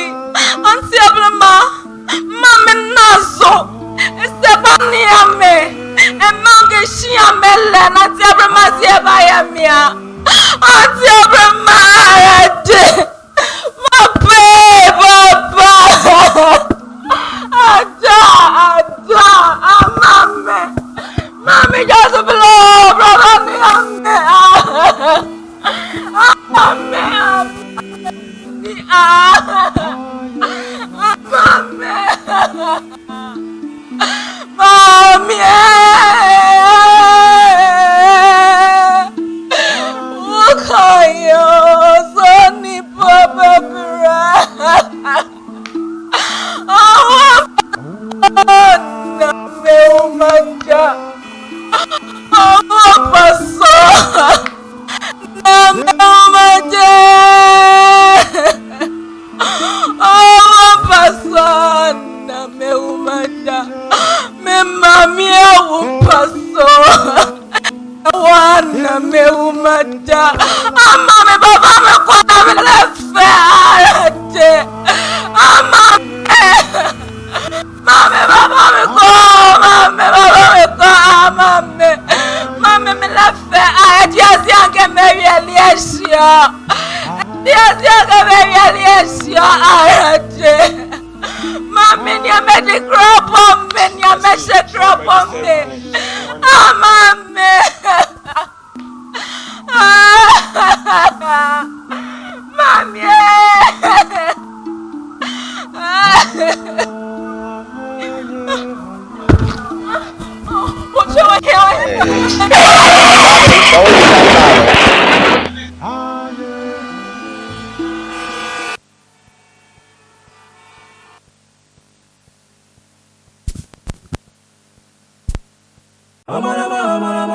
auntie Ablama, mami nazo, estebani ame, emange shi amele, auntie Ablama zieba yamia, auntie Ablama arade. Ada, mami just blow, brother me,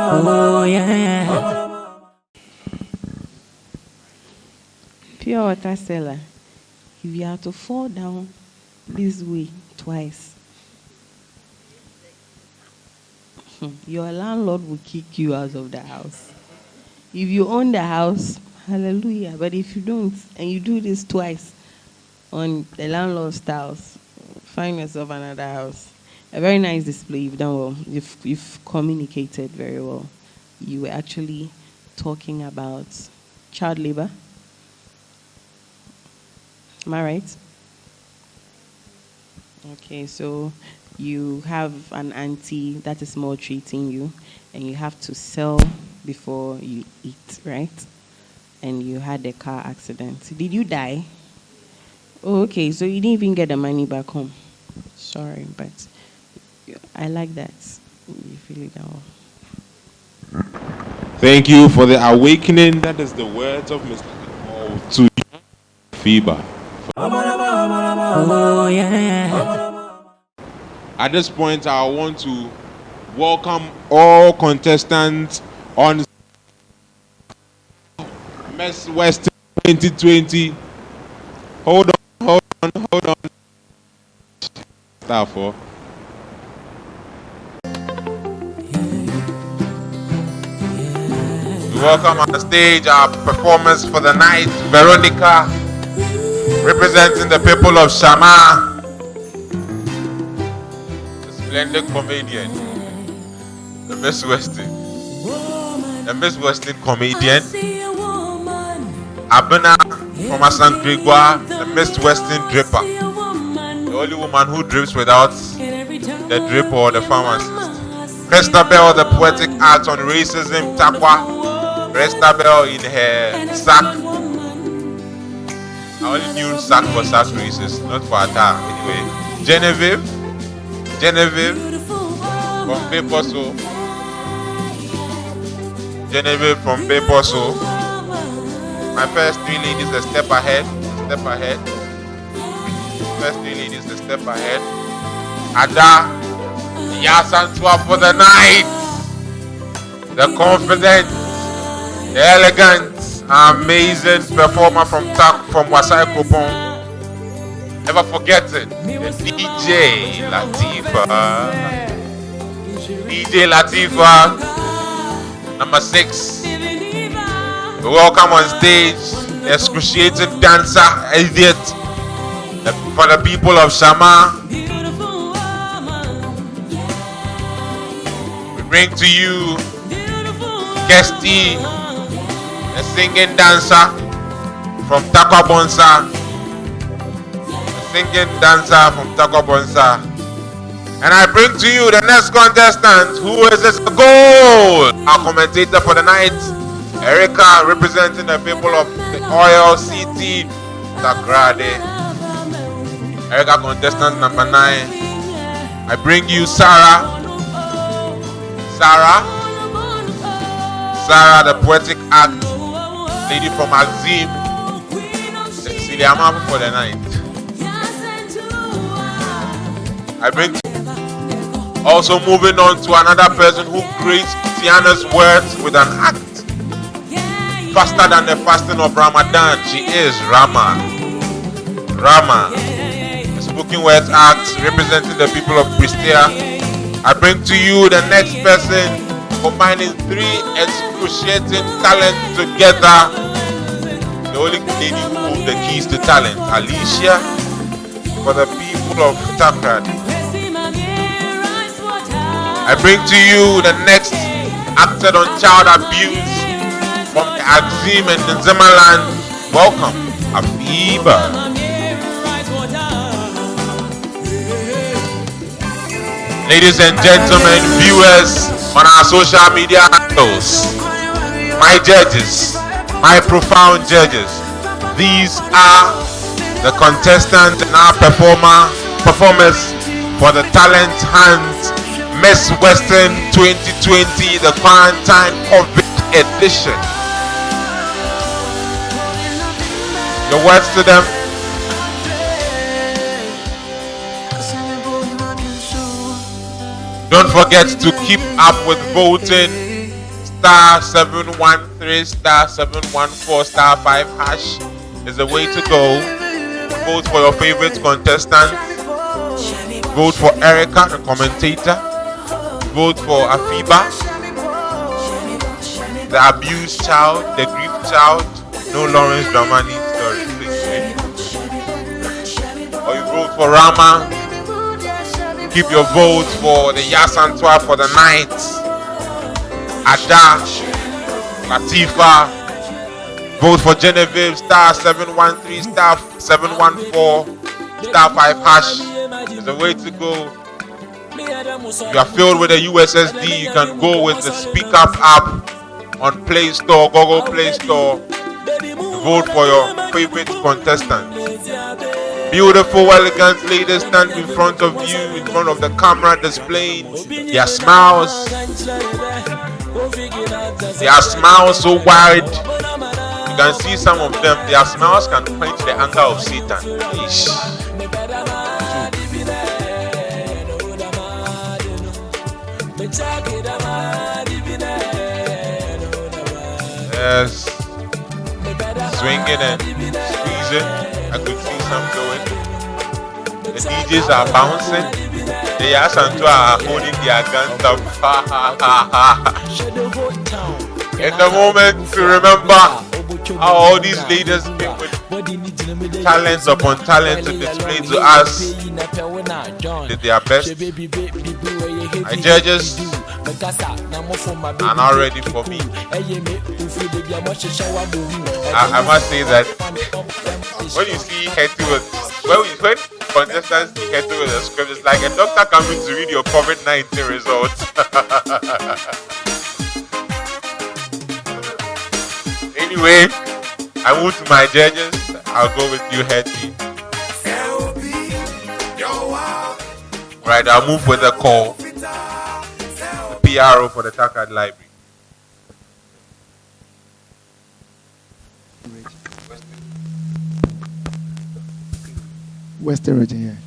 Oh yeah. Pure water seller. If you have to fall down this way twice, your landlord will kick you out of the house. If you own the house, hallelujah. But if you don't, and you do this twice on the landlord's house, find yourself another house. A very nice display. You've done well. You've communicated very well. You were actually talking about child labor. Am I right? Okay, so you have an auntie that is maltreating you, and you have to sell before you eat, right? And you had a car accident. Did you die? Oh, okay, so you didn't even get the money back home. Sorry, but I like that. You feel it now. Thank you for the awakening. That is the words of Mr. Paul to FIBA. Oh, yeah. At this point, I want to welcome all contestants on Miss West 2020. Hold on. Star 4. We welcome on the stage our performers for the night, Veronica, representing the people of Shama, the splendid comedian, the Miss Western comedian, Abena from Asan Gregoire, the Miss Western dripper, the only woman who drips without the drip or the pharmacist. Christabel, the poetic art on racism, Takwa, Christabel in her sack. I only knew sack for sack races, not for Ata. Anyway, Genevieve from Beposo. Genevieve from Beposo. My first three ladies, a step ahead. First three ladies, a step ahead. Ada, Yasantua for the night. The confident, the elegant, amazing performer from Wasai Kopon. Never forget it. The DJ Latifa. Number 6. We welcome on stage the excruciating dancer, idiot, for the people of Shama. We bring to you Kesty, the singing dancer from Takwabonsa. And I bring to you the next contestant, who is a gold. Our commentator for the night, Erica, representing the people of the Oil City, Takrade. Erica, contestant number 9. I bring you Sarah, the poetic act lady from Azim, Cecilia Mapu for the night. I bring also moving on to another person who creates Tiana's words with an act faster than the fasting of Ramadan. She is Rama, the spoken words act representing the people of Pristia. I bring to you the next person, combining 3 excruciating talents together. The only lady who moved the keys to talent, Alicia, for the people of Takrad. I bring to you the next acted on child abuse from the Axim and the Zimmerland. Welcome, Afiba. Ladies and gentlemen, viewers on our social media handles, my judges, my profound judges, these are the contestants and our performers for the Talent Hunt Miss Western 2020, the Quarantine COVID edition. Your words to them? Don't forget to keep up with voting. *713, *714, *5# is the way to go. Vote for your favorite contestant. Vote for Erica, the commentator. Vote for Afiba, the abused child, the grief child. No Lawrence Dramani story, please. Or you vote for Rama. Keep your vote for the Yasantua for the night. Ada, Latifa. Vote for Genevieve, *713, *714, *5# is the way to go. If you are filled with a USSD, you can go with the Speak Up app on Play Store, Google Play Store. Vote for your favorite contestant. Beautiful, elegant ladies stand in front of you, in front of the camera, displaying their smiles. Their smiles so wide. You can see some of them. Their smiles can quench the anger of Satan. Ish. Yes. Swinging and squeezing. I could see some going. The DJs are bouncing. The Yasantua are holding their guns up. In the moment to remember how all these leaders came with talents upon talent to display to us, did their best. My judges are not ready for me. I must say that when you see Hetty with when contestants see Hetty with a script, it's like a doctor coming to read your COVID-19 results. Anyway, I move to my judges. I'll go with you, Hetty. Right, I'll move with a call. The PRO for the Takkad Library. Western region here.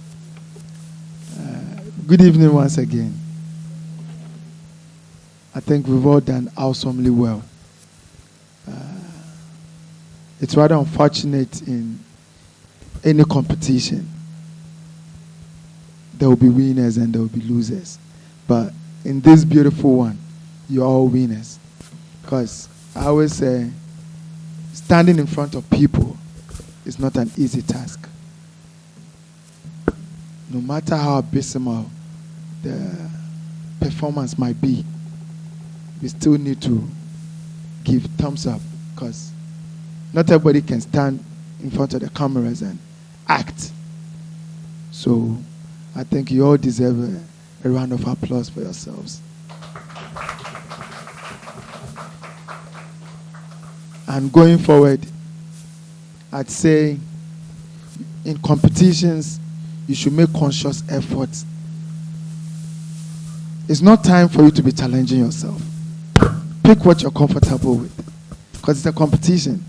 Good evening once again. I think we've all done awesomely well. It's rather unfortunate in any competition. There will be winners and there will be losers. But in this beautiful one, you're all winners. Because I always say, standing in front of people is not an easy task. No matter how abysmal the performance might be, we still need to give thumbs up, because not everybody can stand in front of the cameras and act. So I think you all deserve a round of applause for yourselves. And going forward, I'd say in competitions, you should make conscious efforts. It's not time for you to be challenging yourself. Pick what you're comfortable with, because it's a competition.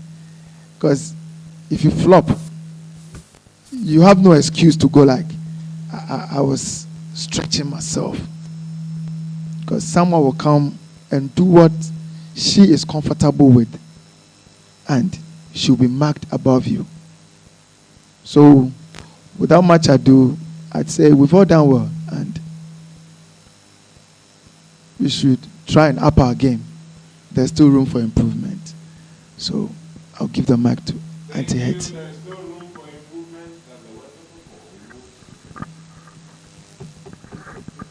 Because if you flop, you have no excuse to go like, I was stretching myself. Because someone will come and do what she is comfortable with, and she'll be marked above you. So, without much ado, I'd say we've all done well, and we should try and up our game. There's still room for improvement. So, I'll give the mic to Auntie Hetty.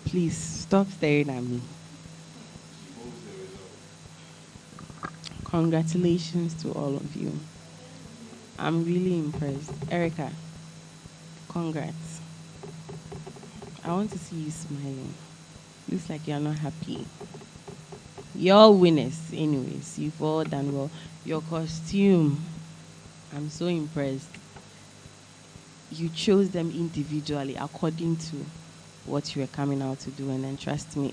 Please stop staring at me. Congratulations to all of you. I'm really impressed. Erica, congrats. I want to see you smiling. Looks like you're not happy. You're all winners anyways. You've all done well. Your costume, I'm so impressed. You chose them individually according to what you were coming out to do, and then trust me,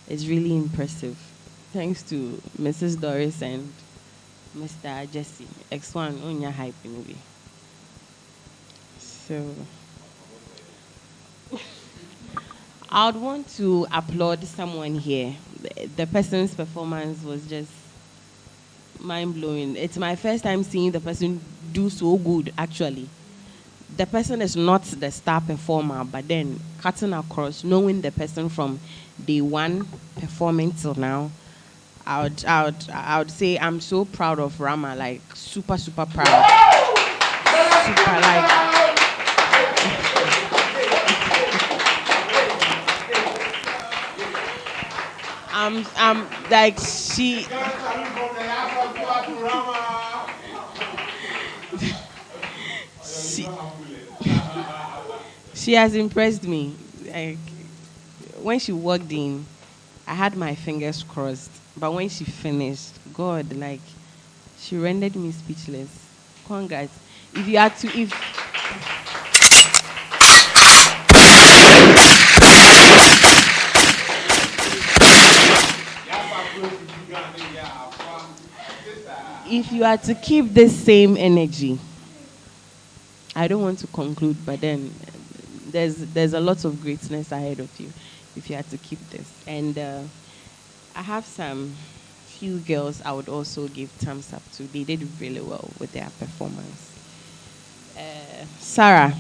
it's really impressive. Thanks to Mrs. Doris and Mr. Jesse. X1 on your hype anyway. So I would want to applaud someone here. The person's performance was just mind-blowing. It's my first time seeing the person do so good, actually. The person is not the star performer, but then cutting across, knowing the person from day one performing till now, I would say I'm so proud of Rama, like super, super proud. Super, like. I'm like she has impressed me. Like, when she walked in, I had my fingers crossed. But when she finished, God, like, she rendered me speechless. Congrats. If you had to, if you had to keep this same energy, I don't want to conclude, but then there's a lot of greatness ahead of you if you had to keep this. And I have some few girls I would also give thumbs up to. They did really well with their performance. Sarah.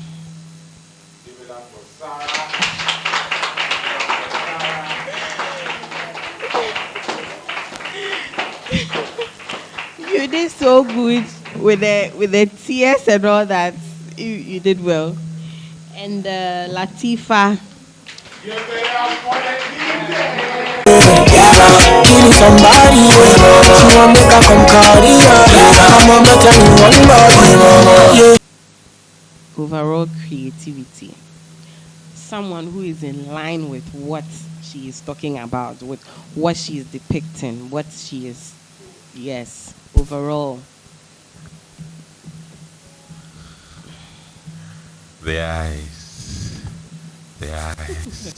Give it up for Sarah. You did so good with the tears and all that. You did well. And Latifa. Kill somebody, she want make her come carry her. Come on, make her one body. Overall creativity. Someone who is in line with what she is talking about, with what she is depicting, what she is. Yes, overall. The eyes. The eyes.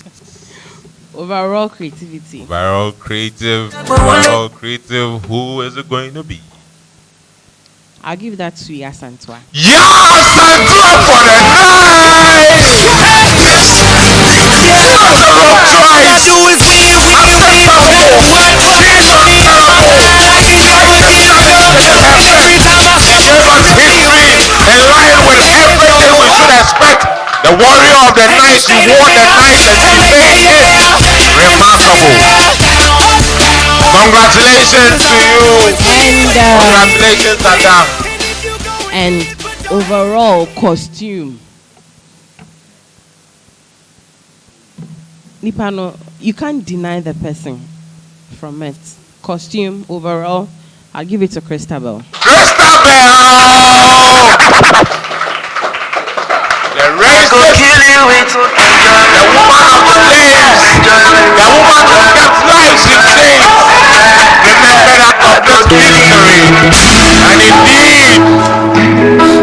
Overall creativity. Overall creative. Overall creative. Who is it going to be? I'll give that to Yasantua. Yasantua for the night! In line with everything we should expect. The warrior of the night, she won the night and she made it remarkable. Congratulations to you. And congratulations, Adam. And overall costume. Nipano, you can't deny the person from it. Costume overall, I'll give it to Christabel. The race will kill you with the woman of the lives, the woman who kept lives in chains. Remember that complete victory. And indeed,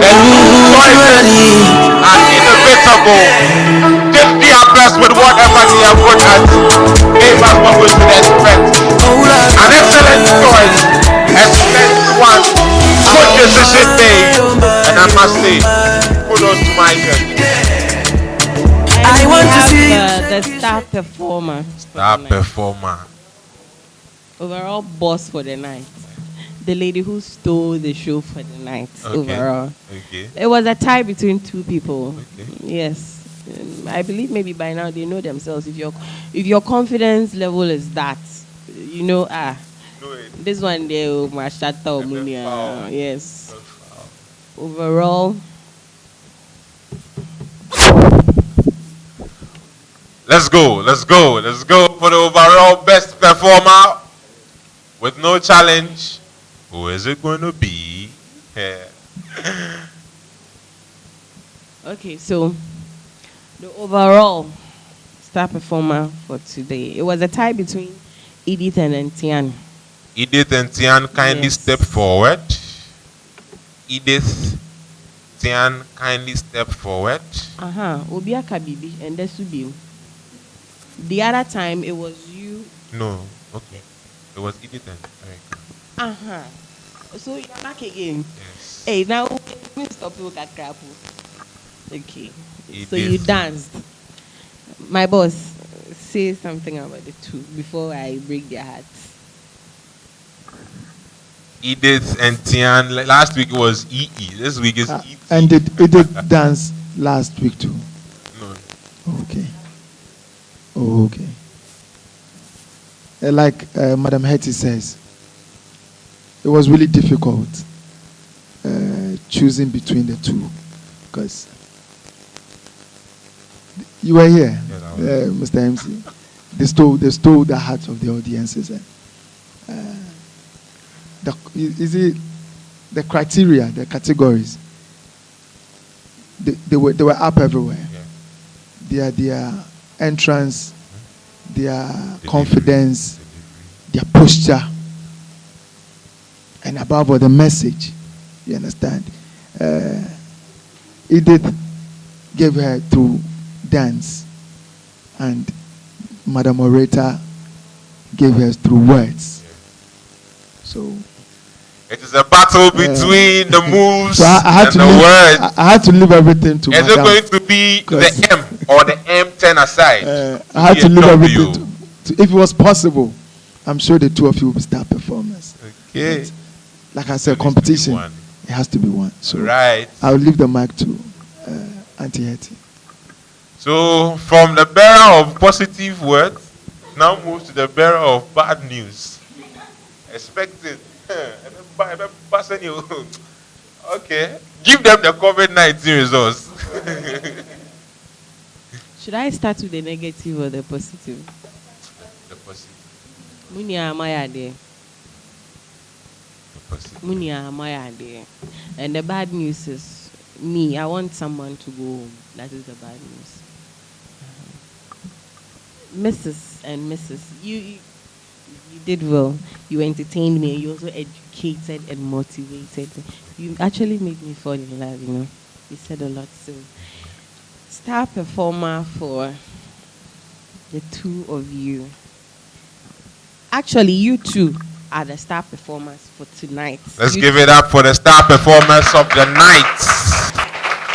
the choices are inevitable. Just be blessed with whatever they have put us. Gave us what we should expect. An excellent choice, excellent one, good decision made, and I must say, kudos to my judge. I want to see the star performer. Star performer. Overall boss for the night. The lady who stole the show for the night. Okay. Overall. Okay. It was a tie between two people. Okay. Yes. I believe maybe by now they know themselves. If your confidence level is that, you know, this one they Mashata. Yes. Overall. Let's go for the overall best performer with no challenge. Who is it going to be? Yeah. Okay, so the overall star performer for today, it was a tie between Edith and Tian. Edith and Tian, kindly step forward. Edith, Tian, kindly step forward. Obia Kabibi and Desubiu. The other time it was you. No, okay. It was Edith and Eric. So you're back again. Yes. Hey, now we stop you at crap. Okay. Edith. So you danced. My boss, say something about the two before I break their hearts. Edith and Tian. Last week it was EE. This week is EE. And did Edith dance last week too? No. Okay. Oh, okay. Like Madam Hetty says, it was really difficult choosing between the two because you were here, Mr. MC. They stole the hearts of the audiences. The criteria, the categories? They were up everywhere. Yeah. Their entrance, their confidence, their posture, and above all, the message. You understand? Edith gave her through dance, and Madam Orator gave her through words. So it is a battle between the moves so I had and to the words. I had to leave everything to Is Madam. it going to be the M or the M10 aside? I had to leave everything to, if it was possible, I'm sure the two of you will be star performers. Okay. But, like I said, competition, it has to be one. So right. I'll leave the mic to Auntie Hetty. So from the bearer of positive words, now move to the bearer of bad news. Expecting. Okay. Give them the COVID-19 results. Should I start with the negative or the positive? The positive. Munya Maya there. Munya Maya there. And the bad news is me. I want someone to go home. That is the bad news. Mrs. and Mrs. You did well. You entertained me. You also educated and motivated me. You actually made me fall in love, you know. You said a lot. So, star performer for the two of you. Actually, you two are the star performers for tonight. Let's give it up for the star performers of the night.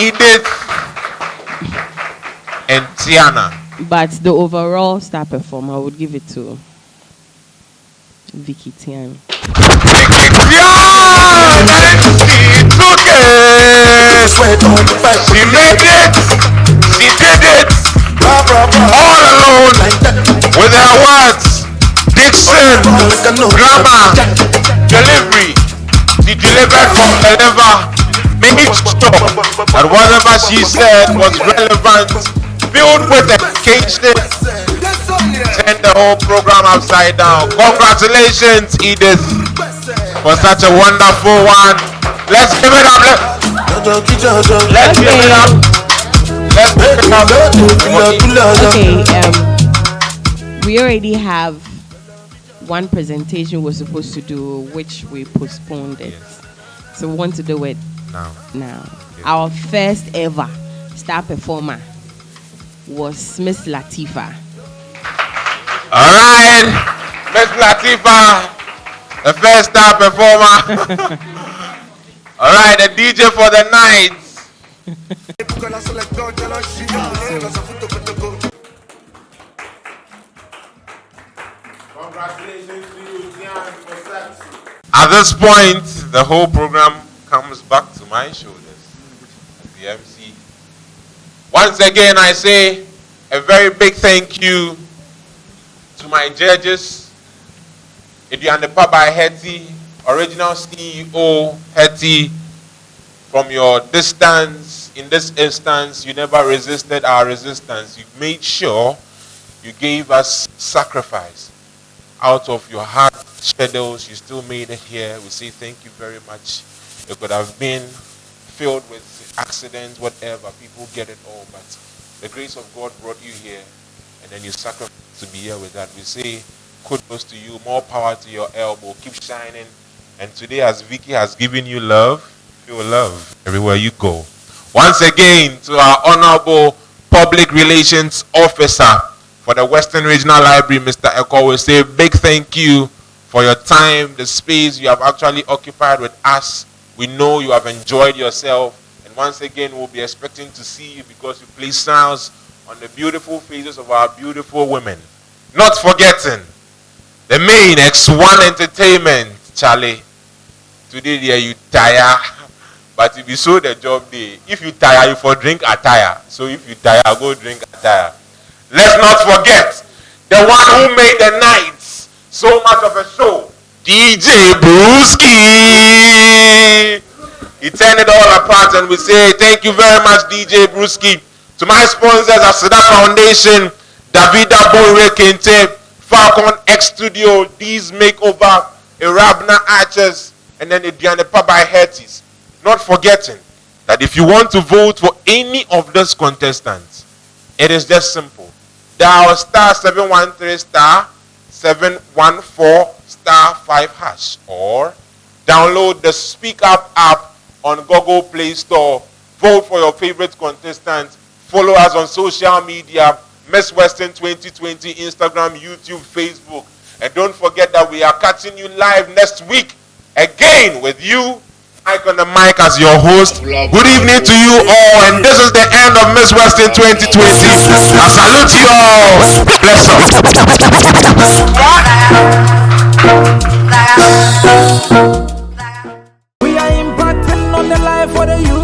Edith and Tiana. But the overall star performer, I would give it to Vicky Tiana. She made it. She did it. All alone with her words, diction, grammar, delivery. She delivered from the liver. Made sure that whatever she said was relevant, filled with education. Turn the whole program upside down. Congratulations, Edith, for such a wonderful one. Let's give it up. Let's give it up. Let's give it up. Okay, we already have one presentation we're supposed to do, which we postponed it. So we want to do it now. Our first ever star performer was Miss Latifa. All right, Miss Latifa, the first star performer. All right, the DJ for the night. Congratulations to you, Tian, for success. At this point, the whole program comes back to my shoulders as the MC. Once again, I say a very big thank you to my judges, Idianepa by Hetty, original CEO Hetty. From your distance, in this instance, you never resisted our resistance. You made sure you gave us sacrifice. Out of your hard schedules, you still made it here. We say thank you very much. It could have been filled with accidents, whatever. People get it all, but the grace of God brought you here, and then you sacrificed to be here with that. We say kudos to you, more power to your elbow. Keep shining. And today, as Vicky has given you love, feel love everywhere you go. Once again, to our honorable public relations officer for the Western Regional Library, Mr. Eko, we say a big thank you for your time, the space you have actually occupied with us. We know you have enjoyed yourself. And once again, we'll be expecting to see you because you place smiles on the beautiful faces of our beautiful women. Not forgetting the main X1 Entertainment, Charlie. Today, there you tire. But if you saw the job day, if you tire, you for drink attire. So if you tire, go drink attire. Let's not forget the one who made the nights so much of a show, DJ Brewski. He turned it all apart, and we say thank you very much, DJ Brewski. To my sponsors, Asada Foundation, Davida Bore Kente, Falcon X Studio, D's Makeover, Irabna Archers, and then the Dianepa by Hetties. Not forgetting that if you want to vote for any of those contestants, it is just simple. Dial star 713 star 714 star 5 hash, or download the Speak Up app on Google Play Store. Vote for your favorite contestant. Follow us on social media, Miss Western 2020, Instagram, YouTube, Facebook. And don't forget that we are catching you live next week again with you, Mike on the mic as your host. Good evening to you all, and this is the end of Miss Western 2020. I salute you all. Bless us. We are impacting on the life of the youth.